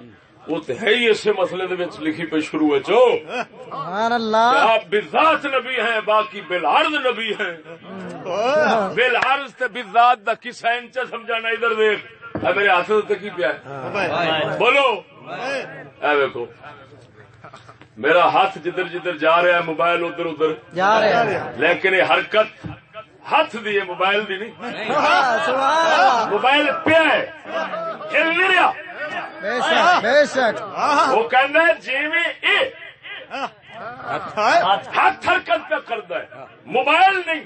S1: وہ تو ہے ہی اسے مسئلے دے وچ لکھی پہ شروع ہے جو
S2: سبحان اللہ،
S1: آپ بالذات نبی ہیں باقی بالعرض نبی ہیں۔ بالعرض تے بالذات دا کسا انچ سمجھانا ادھر دیکھ، اے میرے ہاتھ تے کی پیا ہے بولو، اے دیکھو میرا ہاتھ جدھر جدھر جا رہا ہے موبائل ادھر ادھر
S2: جا رہے ہیں،
S1: لیکن یہ حرکت ہاتھ دی ہے موبائل دی نہیں۔
S2: سبحان اللہ،
S1: موبائل پیا ہے ہل نہیں رہا،
S2: بے شک بے شک،
S1: وہ کہنا ہے جی میں ہاتھ حرکت پہ کرتا ہے موبائل نہیں۔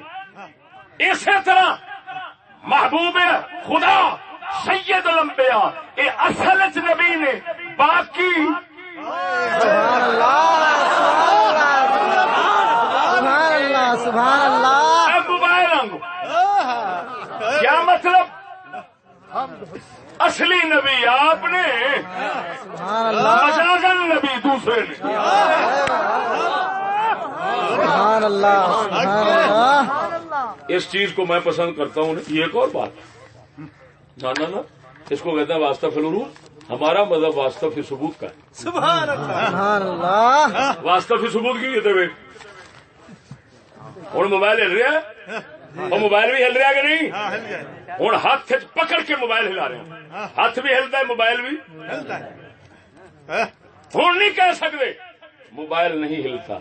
S1: اسی طرح محبوب خدا سید الانبیاء یہ اصل نبی نے، باقی
S2: سبحان اللہ، سبحان اللہ، سبحان اللہ،
S1: موبائل آنگو کیا مطلب؟ اصلی نبی آپ نے،
S2: سبحان اللہ،
S1: مجازن نبی دوسرے نے۔
S2: سبحان اللہ، سبحان اللہ،
S1: اس چیز کو میں پسند کرتا ہوں۔ یہ ایک اور بات نا اس کو کہتے ہیں واسطہ فی العروض، ہمارا مذہب واسطہ فی ثبوت کا ہے۔
S2: سبحان اللہ،
S1: واسطہ فی ثبوت کی کہتے ہوئے ہوں موبائل ہل رہا ہے، اور موبائل بھی ہل رہا کہ نہیں؟ ہوں ہاتھ پکڑ کے موبائل ہلا رہے ہیں، ہاتھ بھی ہلتا ہے موبائل بھی ہلتا ہے۔ ہوں نہیں کہہ سکتے موبائل نہیں ہلتا،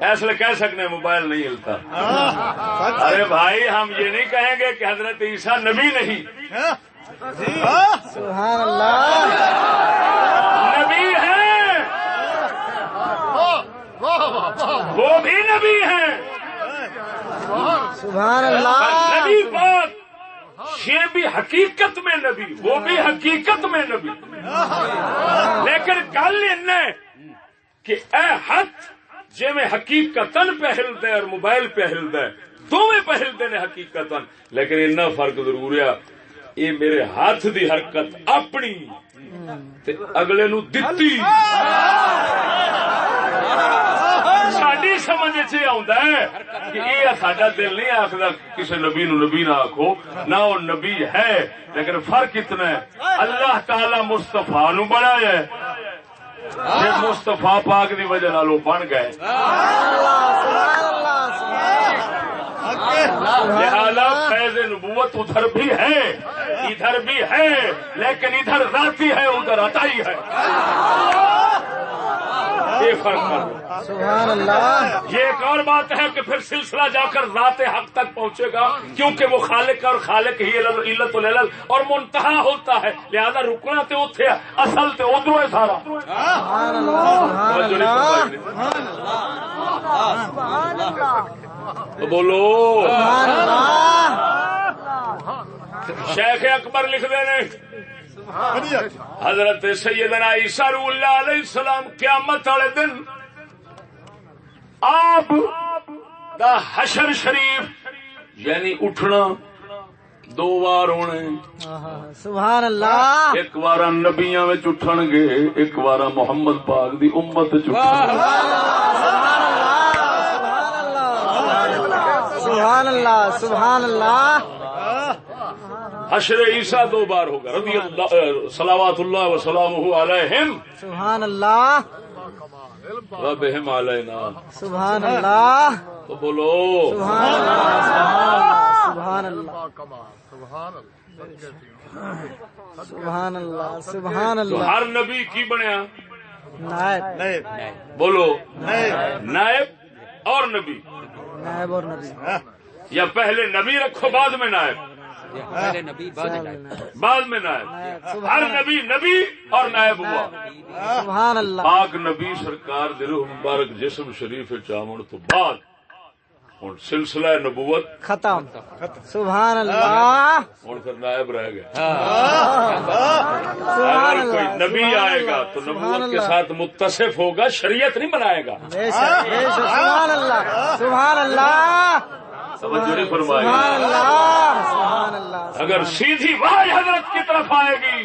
S1: ایسے کہہ سکتے ہیں موبائل نہیں ہلتا۔ ارے بھائی ہم یہ نہیں کہیں گے کہ حضرت عیسیٰ نبی نہیں،
S2: سبحان اللہ،
S1: نبی ہیں، وہ بھی نبی ہیں۔
S2: سبحان اللہ،
S1: نبی پاک یہ بھی حقیقت میں نبی، وہ بھی حقیقت میں نبی، لیکن گل کہ اے ہاتھ جی میں حقیقتاً پہلتا ہے اور موبائل پہلتا ہے، دونوں پہلتے نے حقیقتاً، لیکن اتنا فرق ضرور ہے یہ میرے ہاتھ دی حرکت اپنی تے اگلے نو دتی ساری سمجھ آتا ہے کہ یہ ساڈا دل نہیں آخر کسی نبی نو نبی نہ آخو، نہ وہ نبی ہے، لیکن فرق اتنا ہے اللہ تعالی مصطفیٰ نو بنایا ہے، مصطفیٰ پاک دی وجہ نال وہ بن گئے، لہذا فیض نبوت ادھر بھی ہے ادھر بھی ہے، لیکن ادھر ذاتی ہے ادھر عطائی ہے، یہ فرق کر۔
S2: سبحان اللہ،
S1: یہ ایک اور بات ہے کہ پھر سلسلہ جا کر ذات حق تک پہنچے گا، کیونکہ وہ خالق اور خالق ہی علت العلل اور منتہا ہوتا ہے، لہذا رکنا تے اوتھے اصل تے ادھروں ہے سارا۔
S2: سبحان اللہ، سبحان اللہ،
S1: تو بولو
S2: سبحان اللہ،
S1: شیخ اکبر لکھ دے نے حضرت سیدنا عیسیٰ روح اللہ علیہ السلام قیامت والے دن آپ دا حشر شریف یعنی اٹھنا دو بار ہونے،
S2: سبحان اللہ،
S1: ایک بار نبیاں وچ اٹھن گے، ایک بار محمد پاک دی امت وچ اٹھن گے۔
S2: سبحان اللہ، سبحان اللہ،
S1: حشر عیسیٰ دو بار ہوگا رضی اللہ صلوات اللہ وسلامہ علیہم
S2: سبحان اللہ،
S1: وبہم علینا،
S2: سبحان اللہ،
S1: تو بولو
S2: سبحان اللہ، سبحان سبحان اللہ
S4: سبحان اللہ
S2: سبحان اللہ سبحان
S1: تو
S2: اللہ.
S1: ہر نبی کی بنیا
S2: نائب
S1: بولو نائب اور نبی
S2: نائب اور نبی
S1: یا پہلے نبی رکھو بعد میں نائب بعد میں نائب ہر نبی نبی اور نائب ہوا.
S2: سبحان اللہ
S1: پاک نبی سرکار دے روح مبارک جسم شریف چامن تو بعد ہوں سلسلہ نبوت
S2: ختم. سبحان اللہ
S1: ہوں پھر نائب رہ گیا.
S2: سبحان
S1: اگر کوئی
S2: اللہ
S1: نبی آئے گا تو نبوت کے ساتھ متصف ہوگا شریعت نہیں بنائے گا.
S2: بے شک بے شک. سبحان اللہ سبحان اللہ
S1: توجہ نہیں فرمائے
S2: سبحان
S1: گی.
S2: اللہ سبحان اللہ.
S1: اگر سیدھی واحد حضرت کی طرف آئے گی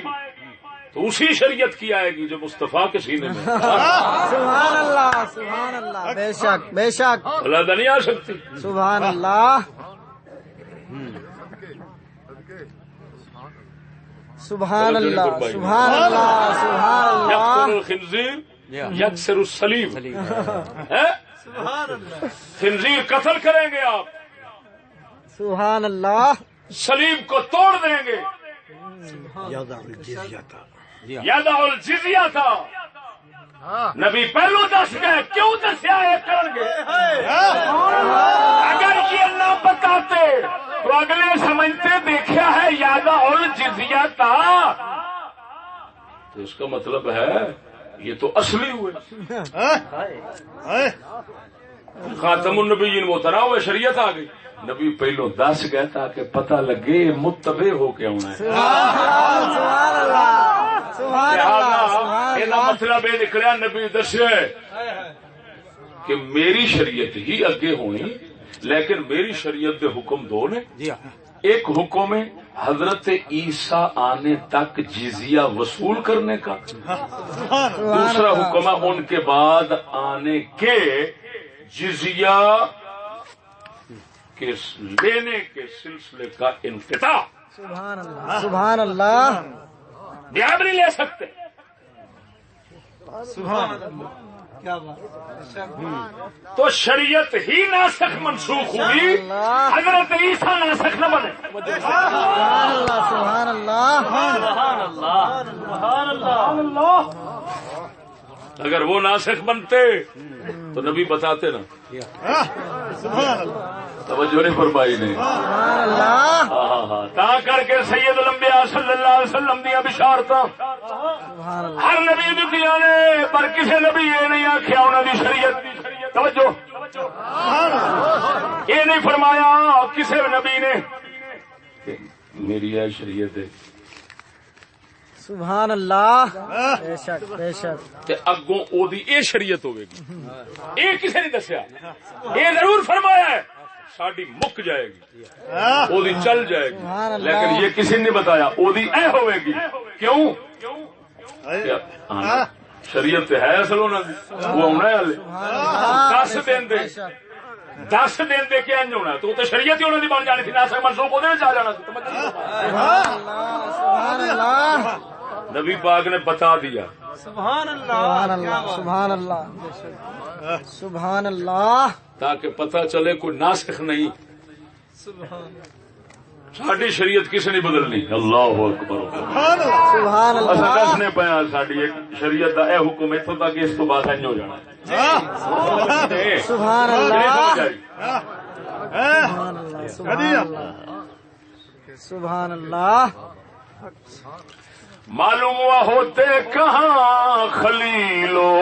S1: تو اسی شریعت کی آئے گی جو مصطفیٰ کے سینے میں
S2: سبحان اللہ سبحان اللہ. بے شک بے شک.
S1: علیحدہ نہیں آ سکتی.
S2: سبحان اللہ سبحان اللہ سبحان اللہ سبحان
S1: یکسر
S2: اللہ.
S1: الخنزیر یکسر الصلیب خنزیر قتل کریں گے آپ
S2: سبحان اللہ
S1: صلیب کو توڑ دیں گے. یادہ الجزیہ تھا نبی پہلو دس گئے کیوں دسیا یہ کریں گے. اگر یہ نہ بتاتے تو اگلے سمجھتے دیکھا ہے یادہ الجزیہ تھا تو اس کا مطلب ہے یہ تو اصلی ہوئے. خاتم النبیین وہ طرح ہوئے شریعت آ گئی. نبی پہلو دس گئے تاکہ پتہ لگے متبع ہو کے ہونا ہے.
S2: سبحان اللہ سبحان اللہ سبحان
S1: یہ
S2: اللہ.
S1: مطلب یہ نکلا نبی دسے کہ میری شریعت ہی اگے ہونی لیکن میری شریعت دے حکم دو نے. ایک حکم ہے حضرت عیسیٰ آنے تک جزیہ وصول کرنے کا. دوسرا حکم ہے ان کے بعد آنے کے جزیہ کے لینے کے سلسلے کا انقطاع.
S2: سبحان اللہ سبحان اللہ.
S1: آپ نہیں لے سکتے.
S2: کیا بات.
S1: تو شریعت ہی ناسخ منسوخ ہوئی حضرت عیسیٰ ناسخ نہ بنے.
S2: سبحان اللہ سبحان اللہ.
S1: اگر وہ ناسخ بنتے تو نبی بتاتے نا. توجہ نہیں فرمائی نے.
S2: سبحان اللہ
S1: ہاں تا کر کے سید الانبیاء صلی اللہ علیہ وسلم دیا بشارتاں
S2: سبحان اللہ.
S1: ہر نبی دتیاں نے پر کسی نبی یہ نہیں آخیا انہوں نے شریعت. توجہ یہ نہیں فرمایا کسی نبی نے کہ میری ہے شریعت ہے.
S2: سبحان اللہ. بے شک بے شک.
S1: اگوں او دی اے شریعت ہوے گی یہ کسی نے دسیا. یہ ضرور فرمایا ہے ساڈی مک جائے گی او دی چل جائے گی لیکن یہ کسی نے بتایا او دی اے ہوے گی. کیوں شریعت ہے اصل انہاں دی وہ ہونا ہے. 10 دن دے 10 دن دے کے انج ہونا تو شریعت ہی انہاں دی بن جانی تھی. ناسخ منسوخ اودے وچ آ جانا سی.
S2: سبحان اللہ
S1: نبی پاک نے بتا دیا.
S2: سبحان اللہ سبحان اللہ سبحان اللہ.
S1: تاکہ پتہ چلے کوئی ناسخ نہیں. ساری شریعت کسی نہیں بدلنی. اللہ اکبر.
S2: سبحان اللہ.
S1: دسنے پیا ساری شریعت کا یہ حکم اتوں تک اس تو بعد ہو جانا.
S2: سبحان اللہ سبحان اللہ.
S1: معلوم ہوا ہوتے کہاں خلیلو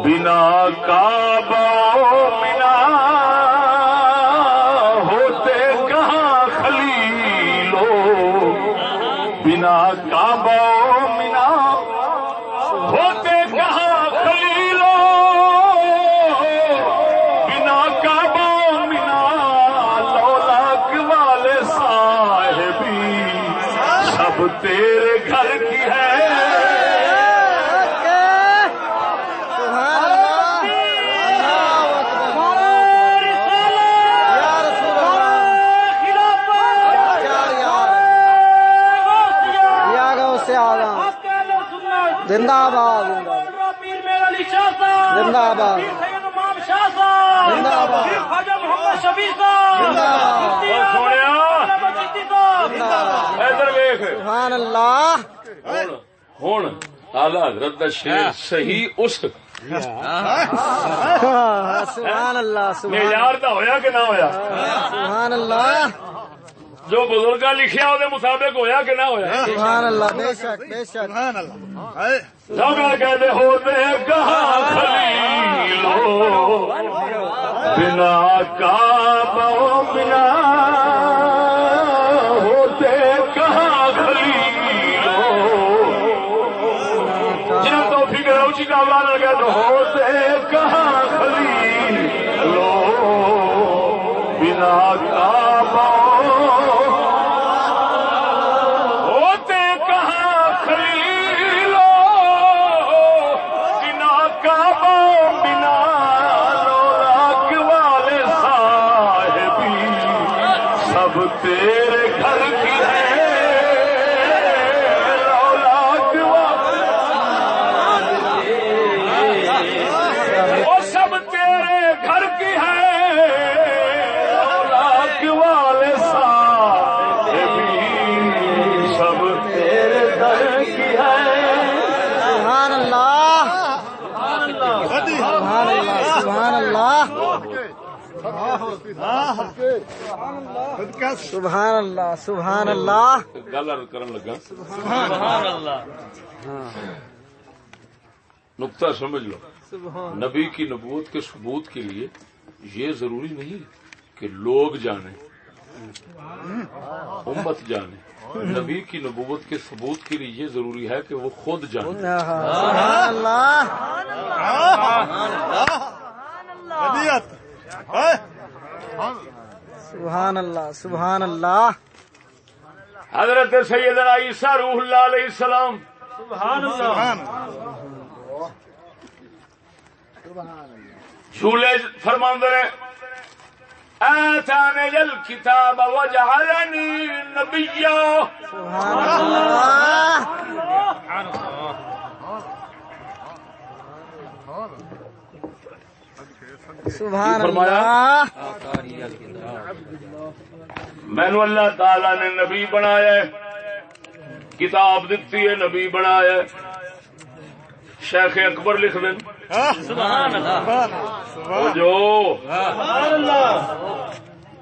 S1: بنا کعبہ منا ہوتے کہاں خلیلو بنا کعبہ منا ہوتے کہاں خلیلو بنا کعبہ منا لولاک والے صاحبی سب تیرے گھر کی ہے.
S2: زندہ آباد زندہ آباد زندہ آباد.
S1: ادھر ویخ
S2: سبحان اللہ
S1: ہوں آلہ حضرت دا شیر صحیح اس
S2: سبحان اللہ سبحان
S1: معیار دا ہویا کہ نہ ہویا
S2: سبحان اللہ
S1: جو بزرگاں لکھیا وہ مطابق ہویا کہ نہ ہویا
S2: سبحان اللہ بے شک بے شک
S1: جگہ کہتے ہوتے کہاں خلیلو بنا کعبہ بنا ہوتے کہاں خلیلو جنہوں تو فکر اونچی کا اولاد لگا تو ہوتے کہاں خلیلو بنا کعبہ تیرے گھر کی ہے وہ سب تیرے گھر کی ہے اولاد والے صاحبی سب تیرے گھر کی ہے
S2: سبحان اللہ سبحان اللہ سبحان اللہ سبحان اللہ سبحان اللہ
S1: گل عرض کرن لگا
S2: سبحان اللہ
S1: نقطہ سمجھ لو نبی کی نبوت کے ثبوت کے لیے یہ ضروری نہیں کہ لوگ جانیں امت جانے نبی کی نبوت کے ثبوت کے لیے یہ ضروری ہے کہ وہ خود جانے
S2: سبحان اللہ سبحان اللہ سبحان اللہ
S1: حضرت سیدنا عیسیٰ روح اللہ علیہ السلام
S5: سبحان اللہ
S1: جھولے فرماندے نے آتانی الکتاب وجعلنی نبیا
S2: سبحان اللہ سبحان اللہ
S1: مینو اللہ تعالی نے نبی بنایا ہے کتاب دیتی ہے نبی بنایا ہے شیخ اکبر لکھ دیں
S5: سبحان اللہ
S1: جو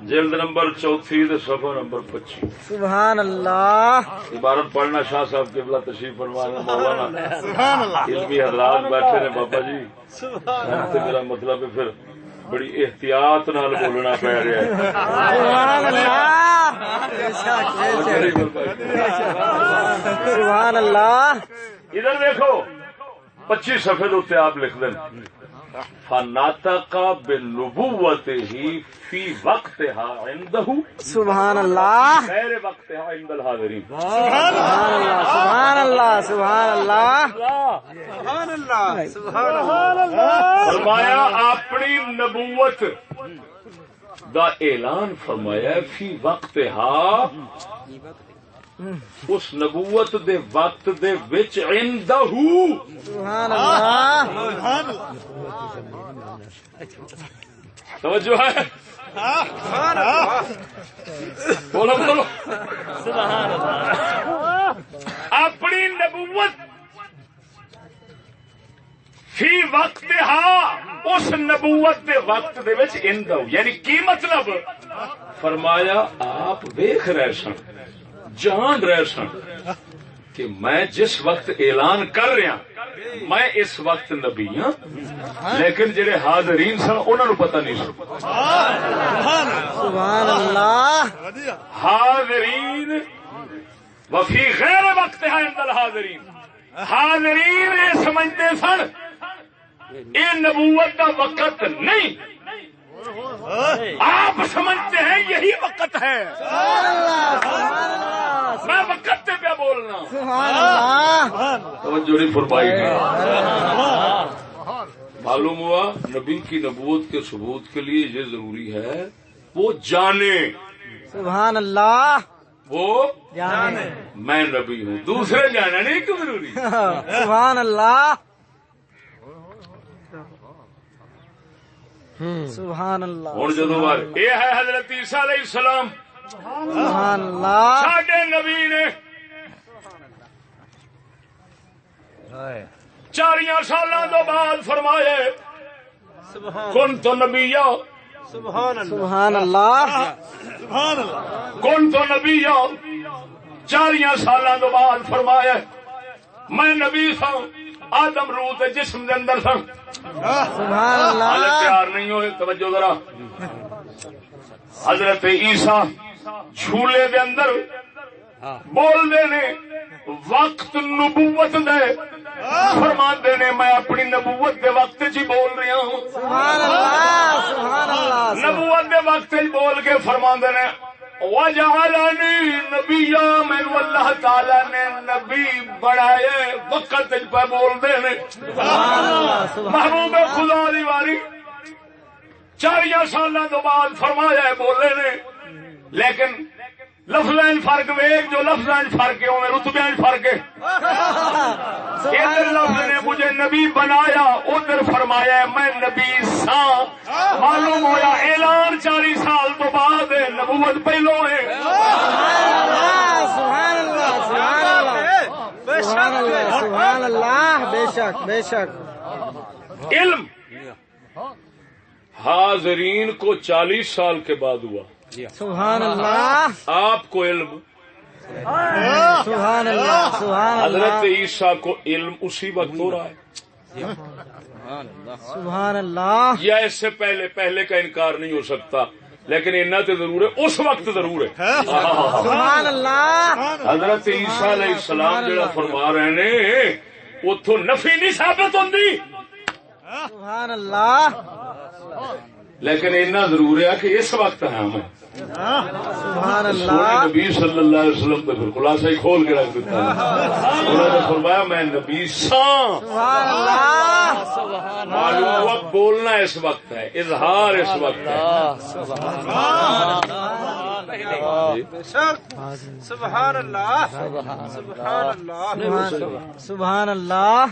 S1: جلد نمبر 34 صفحہ نمبر 25
S2: سبحان اللہ
S1: عبارت پڑھنا شاہ صاحب قبلہ تشریف فرمانا مولانا علمی حضرات بیٹھے نے بابا جی میرا مطلب ہے پھر بڑی احتیاط نال بولنا پڑ رہا ہے
S2: سبحان اللہ سبحان اللہ
S1: ادھر دیکھو 25 صفحے اتنے آپ لکھ دیں فناطق بنبوتہ فی وقتها عنده
S2: سبحان اللہ
S1: غیر وقتها عند الحاضرین
S2: سبحان اللہ سبحان اللہ سبحان اللہ سبحان اللہ
S1: فرمایا اپنی نبوت دا اعلان فرمایا فی وقتها اس نبوت دے وقت دے وچ عندہ
S2: سبحان اللہ
S1: توجہ ہے بولو بولو
S5: سبحان اللہ
S1: اپنی نبوت فی وقتها اس نبوت دے وقت دے وچ عندہ یعنی کی مطلب فرمایا آپ دیکھ رہے سن جان رہے سن کہ میں جس وقت اعلان کر رہا میں اس وقت نبی ہاں لیکن جڑے حاضرین سن انہوں نے پتہ نہیں سن
S2: سبحان اللہ
S1: حاضرین وفی غیر وقت ہے عند الحاضرین حاضرین یہ سمجھتے سن یہ نبوت کا وقت نہیں آپ سمجھتے ہیں یہی وقت ہے میں وقت پہ کیا بولنا توجہ نہیں فرمائی معلوم ہوا نبی کی نبوت کے ثبوت کے لیے یہ ضروری ہے وہ جانے
S2: سبحان اللہ
S1: وہ
S2: جانے
S1: میں نبی ہوں دوسرے جانا نہیں کیوں ضروری
S2: سبحان اللہ سبحان اللہ
S1: ہوں جدو یہ ہے حضرت عیسیٰ علیہ السلام
S2: سبحان اللہ
S1: ساڈے نبی نے 4 سالاں تو بعد فرمایا کن تو نبی
S2: سبحان اللہ
S1: کن تو نبی 4 سالاں تو بعد فرمایا میں نبی سا آدم روح تے جسم دے اندر سا
S2: سبحان اللہ
S1: تیار نہیں ہوئے توجہ ذرا حضرت عیسیٰ جھولے دے اندر بول دے نے وقت نبوت دے فرما دے نے میں اپنی نبوت دے وقت جی بول رہا ہوں
S2: سبحان اللہ سبحان اللہ
S1: نبوت دے وقت جی بول کے فرما دے نے وجعلنی نبیا مینو اللہ تعالی نے نبی بنائے وقت پہ بول دے نے محبوب خدا دی واری 4 سالاں تو بعد فرمایا بولے نے لیکن لفظ فرق ویگ جو لفظ فرق ہے وہ رتبے فرق ہے ادھر لفظ نے مجھے نبی بنایا ادھر فرمایا میں نبی سا معلوم ہوا اعلان 40 سال تو بعد نبوت پہلو ہے
S2: سبحان اللہ سبحان اللہ سبحان اللہ سبحان اللہ بے شک بے شک
S1: علم حاضرین کو 40 سال کے بعد ہوا
S2: سبحان اللہ
S1: آپ کو علم
S2: سبحان اللہ سبحان
S1: حضرت
S2: اللہ
S1: عیسیٰ کو علم اسی وقت ہو رہا ہے
S2: سبحان اللہ
S1: یا اس سے پہلے کا انکار نہیں ہو سکتا لیکن اتنا تو ضرور ہے اس وقت ضرور ہے
S2: سبحان اللہ
S1: حضرت عیسیٰ علیہ السلام جڑا فرما رہے نے اتوں نفی نہیں ثابت ہوندی
S2: سبحان اللہ
S1: لیکن اتنا ضرور ہے کہ اس وقت ہے ہم
S2: سبحان
S1: سونے
S2: اللہ
S1: نبی صلی اللہ علیہ وسلم تو پھر خلاصہ ہی کھول کے رکھ دیتا انہوں نے فرمایا میں نبی ساں
S2: سبحان اللہ
S1: معلوم ہوا بولنا اس وقت ہے اظہار اس وقت ہے
S2: سبحان اللہ سبحان اللہ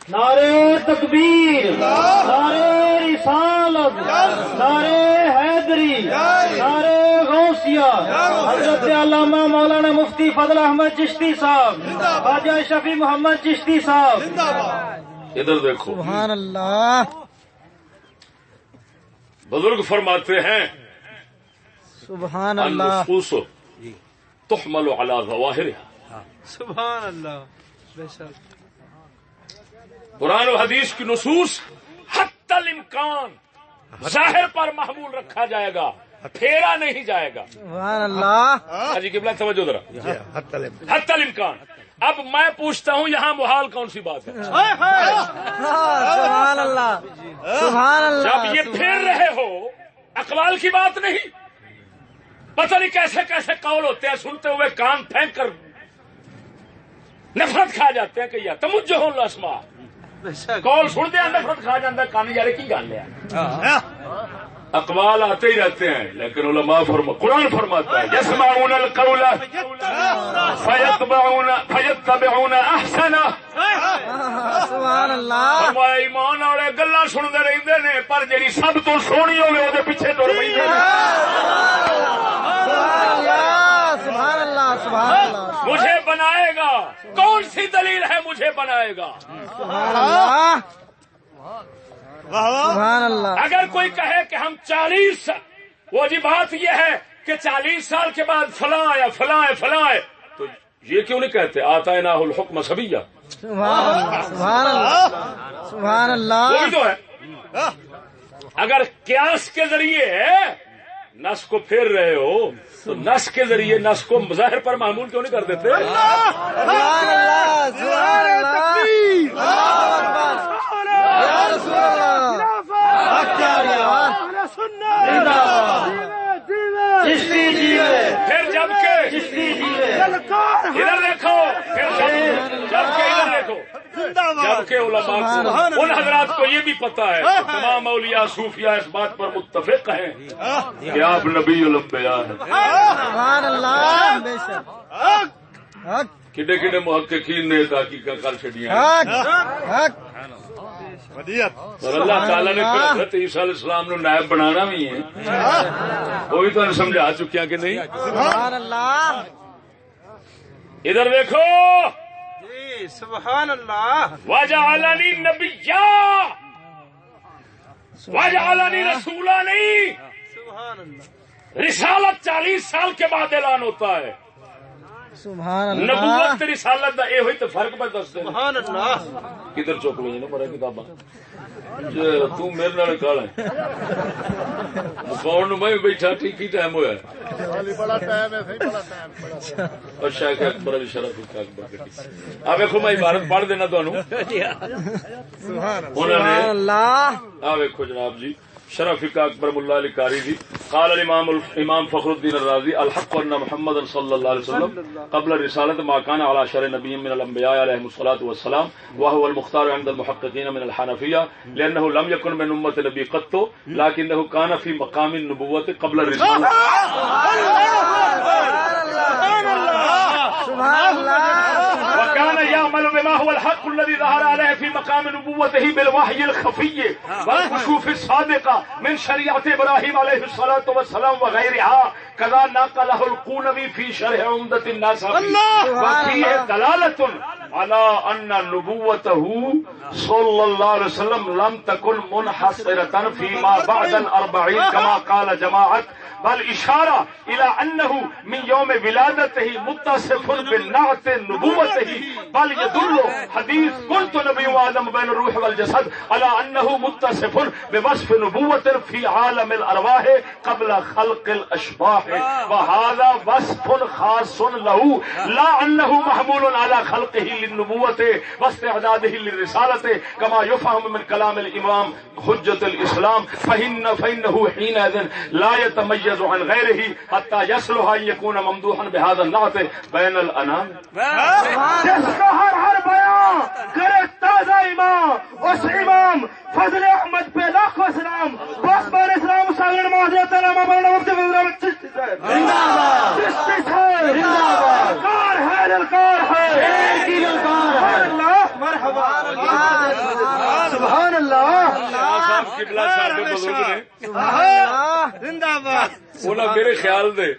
S5: نعرے تکبیر نعرے رسالت نعرے حیدری نعرے غوثیہ حضرت علامہ مولانا مفتی فضل احمد چشتی صاحب خواجہ شفیع محمد چشتی صاحب
S1: ادھر دیکھو
S2: سبحان اللہ
S1: بزرگ فرماتے ہیں
S2: سبحان اللہ
S1: النصوص تحمل على ظواہرها
S2: سبحان اللہ بے شک
S1: قرآن و حدیث کی نصوص حتی الامکان ظاہر پر محمول رکھا جائے گا پھیرا نہیں جائے گا
S2: سبحان اللہ
S1: حاجی قبلہ توجہ ذرا حتی الامکان اب میں پوچھتا ہوں یہاں محال کون سی بات ہے
S2: سبحان اللہ سبحان اللہ
S1: جب یہ پھیر رہے ہو اقوال کی بات نہیں پتہ نہیں کیسے کیسے قول ہوتے ہیں سنتے ہوئے کان پھینک کر نفرت کھا جاتے ہیں کہ یا تمجہ الاسماء قول سن دیا نفرت کھا جاتا ہے کان یار کی گل ہے اقوال آتے ہی رہتے ہیں لیکن علماء قرآن فرماتا ہے یسمعون القول فیتبعون احسنہ
S2: سبحان اللہ
S1: فرمایا ایمان والے گلاں سنتے رہندے نے پر جڑی سب تو سونی ہوے او دے پیچھے ٹر پیندے نے
S2: سبحان اللہ سبحان اللہ
S1: مجھے بنائے گا کون سی دلیل ہے مجھے بنائے گا
S2: سبحان اللہ سبحان اللہ
S1: اگر کوئی کہے کہ ہم 40 وہ جی بات یہ ہے کہ 40 سال کے بعد فلاں آیا فلاں ہے فلاں ہے تو یہ کیوں نہیں کہتے آتیناہ الحکم صبیہ
S2: سبحان اللہ سبحان اللہ سبحان اللہ
S1: وہی تو ہے اگر قیاس کے ذریعے نس کو پھیر رہے ہو تو نس کے ذریعے نس کو ظاہر پر معمول کیوں نہیں کر دیتے
S2: سبحان اللہ سبحان اللہ یا رسول اللہ
S1: پھر جب کہ ادھر دیکھو جب کہ ادھر دیکھو جبکہ علماء کو ان حضرات کو یہ بھی پتا ہے تمام اولیاء صوفیاء اس بات پر متفق ہیں کہ آپ نبی الانبیاء ہیں
S2: سبحان اللہ بے شک
S1: کڈے کڈے محققین نے تحقیق کر چڑیاں
S2: حق حق
S1: اور اللہ تعالیٰ نے پھر حضرت عیسیٰ علیہ السلام نو نائب بنانا بھی ہے، وہ بھی تو سمجھا چکیا کہ نہیں.
S2: سبحان اللہ.
S1: ادھر دیکھو
S2: جی سبحان اللہ.
S1: وجعلنی نبیا وجعلنی رسولا نہیں،
S2: سبحان اللہ.
S1: رسالت 40 سال کے بعد اعلان ہوتا ہے.
S2: سبحان اللہ.
S1: نبوت رسالت دا یہ ہوئی تو فرق پہ دستے ہیں.
S2: سبحان اللہ.
S1: کدھر چک لیں نا مرے کتاباں تو میرے نال کال ہے مکاؤ میں بیٹھا ٹھیک ہی ٹائم ہوا
S4: بڑا ٹائم ہے، صحیح بڑا ٹائم.
S1: اور شیخ اکبر علی شرف اکبر آ ویکھو میں عبارت پڑھ دینا تمہوں.
S2: سبحان اللہ.
S1: آ ویکھو جناب جی شرف اکبر ملا علی قاری جی قال الامام فخر الدین الرازی الحق ان محمد صلی اللہ علیہ وسلم قبل رسالت ما كان على شرع نبي من الانبیاء علیهم الصلاۃ والسلام وهو المختار عند المحققین من الحنفیہ لانه لم يكن من امه نبی قط لكنه كان في مقام النبوة قبل الرسالة.
S2: سبحان اللہ.
S1: وكان يعمل بما هو الحق الذي ظهر عليه في مقام نبوته بالوحي الخفي والكشوف الصادقة من شريعة إبراهيم عليه الصلاة والسلام وغيرها كذا نقله القونوي في شرح عمدة النسبي وفيه دلالة على أن نبوته صلى الله عليه وسلم لم تكن منحصرة فيما بعد 40 كما قال جماعة بل اشارہ الى انه من يوم ولادته متصف بالنعت نبوته بل يدل حديث قلت نبي آدم بين الروح والجسد على انه متصف بوصف نبوة في عالم الارواح قبل خلق الاشباح وهذا وصف خاص له لا انه محمول على خلقه للنبوة واستعداده للرسالة كما يفهم من كلام الامام حجة الاسلام فانه حينئذ لا يتميز عن غیرہ حتی یصلح ان یکون ممدوحا بهذا النعت بین الانام. جس کا ہر بیان کرے تازہ امام اس امام فضل احمد پہ لاکھوں سلام بس بار اسلام ساگر معذرت علامہ مولانا مفتی فضل احمد چشتی صاحب زندہ باد. چشتی صاحب زندہ باد. کار ہے للکار ہے ایک ہی للکار ہے. اللہ مرحبا. سبحان اللہ. صاحب قبلہ صاحب کے بزرگ نے
S2: زندہ باد.
S1: میرے خیال دے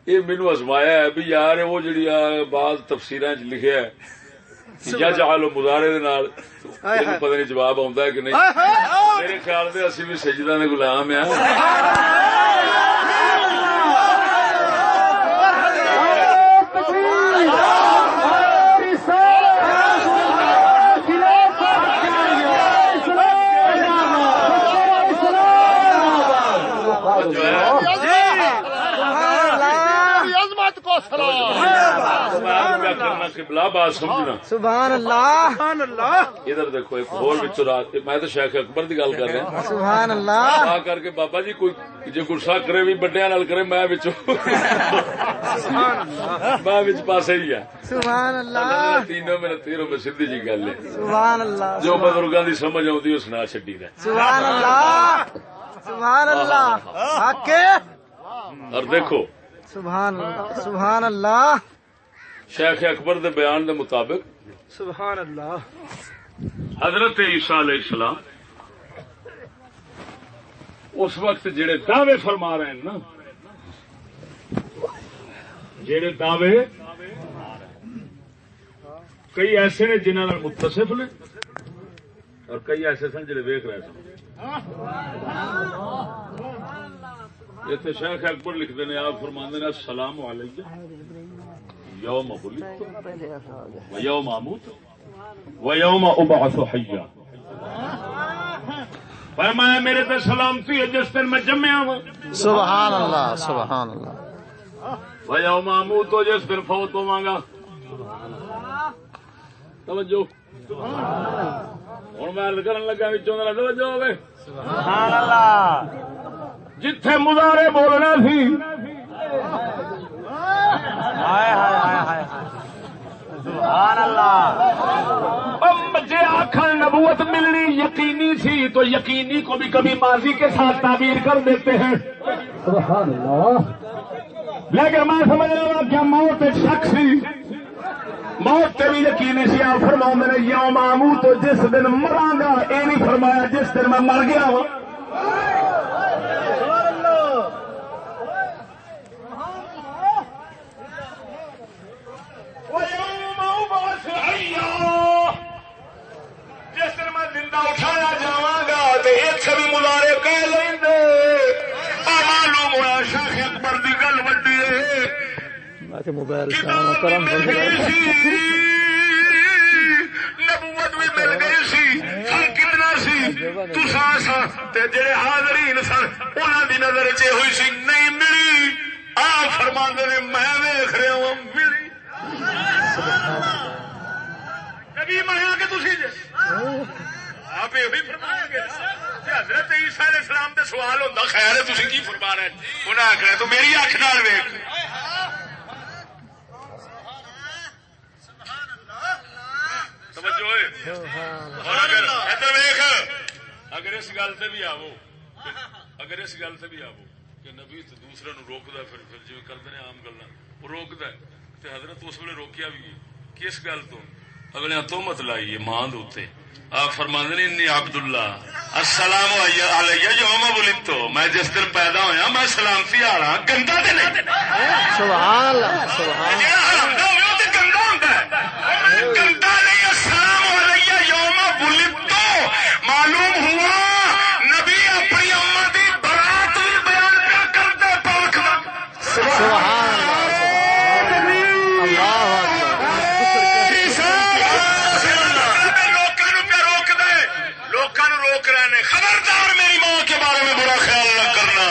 S1: یہ مینو ازمایا ہے بھی یار وہ جڑی بعض تفسیراں چ لکھیا ہے یا جعل مضارع دے نال پتہ نہیں جواب آندا ہے کہ نہیں. میرے خیال دے اسی بھی سجدہ دے غلام ہیں.
S2: سبحان اللہ.
S1: ادھر دیکھو ایک اور رات میں تو شیخ اکبر کی گل کر رہا
S2: سبحان اللہ.
S1: آ کر کے بابا جی کوئی جی گسا کرے بھی بڑے نال کرے میں پاسے ہی ہے.
S2: سبحان اللہ.
S1: تینوں میں تیروں میں سیدھی جی گل ہے.
S2: سبحان اللہ.
S1: جو بزرگاں دی سمجھ آتی وہ سنا چڈی ہے.
S2: سبحان اللہ. سبحان اللہ. حق
S1: اور دیکھو
S2: سبحان اللہ. سبحان اللہ.
S1: شیخ اکبر دے بیان دے مطابق
S2: سبحان اللہ.
S1: حضرت عیسیٰ علیہ السلام اس وقت جڑے دعوے فرما رہے ہیں نا جڑے دعوے کئی ایسے نے جنہوں نے متصف نے اور کئی ایسے سن جڑے ویکھ رہے سن. یہ شیخ اکبر لکھتے ہیں آپ فرماندے نے السلام علیکم یوم ولدت و یوم اموت و یوم ابعث حیا. فرمایا میرے تے سلامتی ہے جس دن میں جمیا ہوں.
S2: سبحان اللہ. سبحان اللہ.
S1: و یوم اموت تو جس دن فوت ہوواں گا. توجہ ہوں میں کرن لگا وچوں ذرا توجہ ہوے.
S2: سبحان اللہ.
S1: جتھے مضارع بولنا سی
S2: سبحان اللہ.
S1: جی آخر نبوت ملنی یقینی سی تو یقینی کو بھی کبھی ماضی کے ساتھ تعبیر کر دیتے ہیں.
S2: سبحان اللہ.
S1: لیکن میں سمجھ رہا ہوں کیا موت ایک شک سی
S6: موت تے بھی یقین سی آپ فرما نے یوم اموت تو جس دن مراں گا یہ نہیں فرمایا جس دن میں مر گیا ہوں جس دن میں زندہ اٹھایا جاواں گا تو ایتھے بھی مظاہرے کہہ لیں گے معلوم ہوا شیخ اکبر دی گل وڈی ہے
S2: موبائل
S6: نبوت بھی مل گئی سی فرق کتنا سی تساں جڑے حاضرین سن انہاں دی نظر چ ہوئی سی نہیں ملی آپ فرماندے نے میں ویکھ رہا ہوں ملی کبھی مریا کہ تسی آپ یہ بھی فرمائیں گے حضرت عیسیٰ علیہ السلام تے سوال ہوتا خیر ہے تسی کی فرما رہے انہیں آخر تو میری اکھ نال ویکھ اگر اس گل سے بھی آو کہ نبی تو دوسرے نو روکتا پھر جی کرتے ہیں عام گلا وہ روکتا ہے تو حضرت اس ویلے روکیا بھی کس گل تو اگلے تہمت لائی ہے ماں دے آپ فرماندے نے انی عبداللہ السلام علیہ یوم ولدت میں جس دن پیدا ہویا میں سلامتی آ رہا گندا تے نہیں
S2: سبحان اللہ سبحان
S6: گندا نہیں السلام علیہ یوم ولدت معلوم ہوا نبی اپنی امت دی برات بھی بیان کیا کرتے پاک
S2: سبحان
S6: خبردار میری ماں کے بارے میں برا خیال نہ کرنا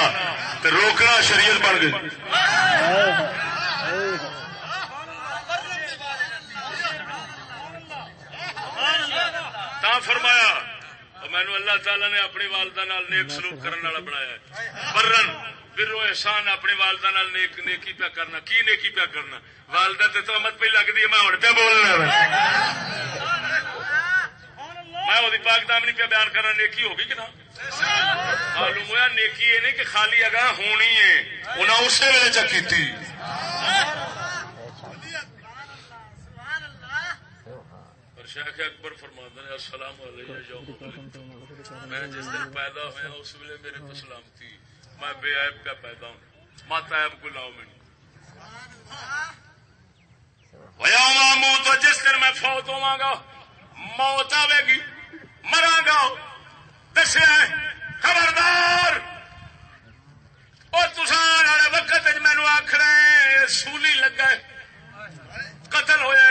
S6: تو روکنا شریعت بن گئی تا فرمایا مینو اللہ تعالی نے اپنی والدہ نال نیک سلوک کرنے والا بنایا ہے برن برو احسان اپنی والدہ نال نیکی پیا کرنا کی نیکی پیا کرنا والدہ تے تہمت پہ لگتی ہے میں ہن پہ بولنا میں وہ پاک دامنی پہ بیان کرنا نیکی ہوگی کہ نہ معلوم ہوا نیکی یہ نہیں کہ خالی اگاں ہونی ہے انہیں اسی ویلے چکی تھی اور شیخ اکبر فرماتے ہیں السلام علیہ یوم میں جس دن پیدا ہوا اس ویلے میرے تو سلامتی میں بے عیب کا پیدا ہوں مات عیب کو لاؤ میں یوم اموت تو جس دن میں فوت ہوا گا موت آئے گی مرا گا دسیا خبردار اور تسان والے وقت مینو آخر سولی لگا قتل ہوئے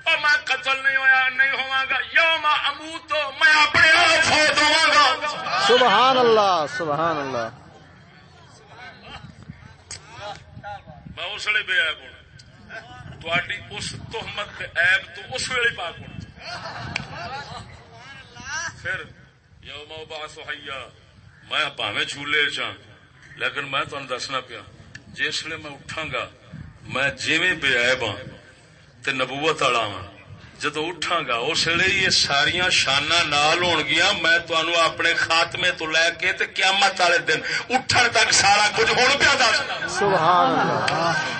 S6: اور میں قتل نہیں ہویا نہیں ہوا گا یوم اموت تو میں اپنے آپ فوت ہوا گا
S2: سبحان اللہ سبحان اللہ
S6: میں اس ویلے بے عیب ہونا تہاڈی اس تہمت عیب تو اس ویلے پاک ہونا پھر یوم ابعث حیا میں پاویں جھولے چاں لیکن میں تمہیں دسنا پیا جس ویلے میں اٹھاں گا میں جویں بے عیب ہاں تے نبوت والا ہاں جدو اٹھاں گا اس ویلے یہ ساریاں شاناں نال ہون گیاں میں تانوں اپنے خاتمے تو لے کے تے قیامت والے دن اٹھن تک سارا کچھ ہون پیا دس
S2: سبحان اللہ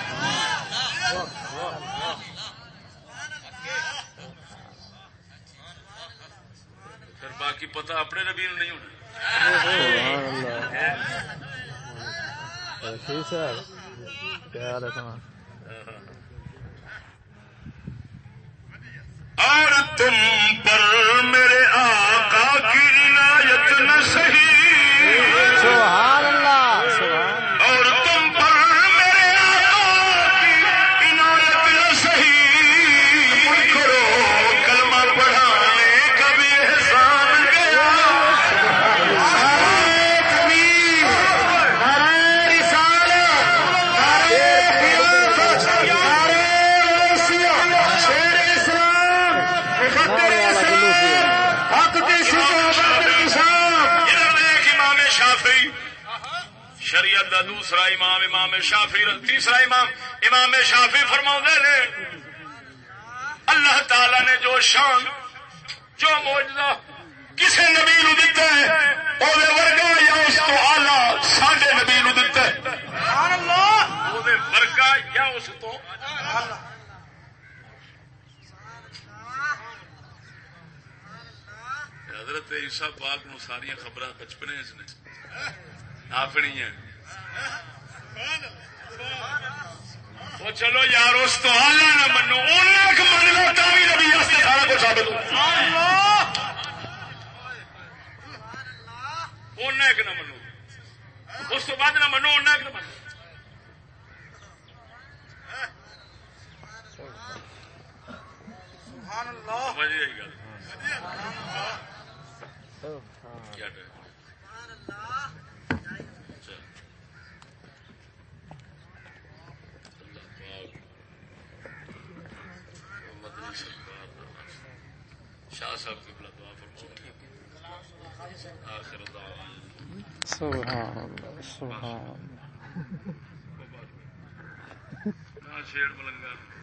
S6: باقی پتہ اپنے نبی نہیں ہونا اور تم پر میرے آقا کی عنایت نہ سہی
S2: سبحان اللہ
S6: اور تم پر میرے آقا کی عنایت نہ سہی کرو کلمہ پڑھانے کا بھی احسان گیا شریعت دا دوسرا امام امام شافعی تیسرا امام امام شافعی فرماؤندے نے اللہ تعالی نے جو شان جو معجزہ کسے نبی نو دتا ہے اودے ورگا یا اس تو اعلی ساڈے نبی نو دتا ہے سبحان اللہ اودے ورگا یا اس تو صاحب پاک نو ساری خبر بچپنے نے اپنی وہ چلو یار اس تو آلہ نہ منو من لو تھی نبی سارا کچھ ثابت ایک نہ منو اس تو بعد نہ منو ایک نہ منو سمجھ آئی گل کیا شاہ صاحب کی بلا دعا فرمائے آخر دعوانا
S2: سبحان اللہ سبحان اللہ
S6: چھیڑ ملنگا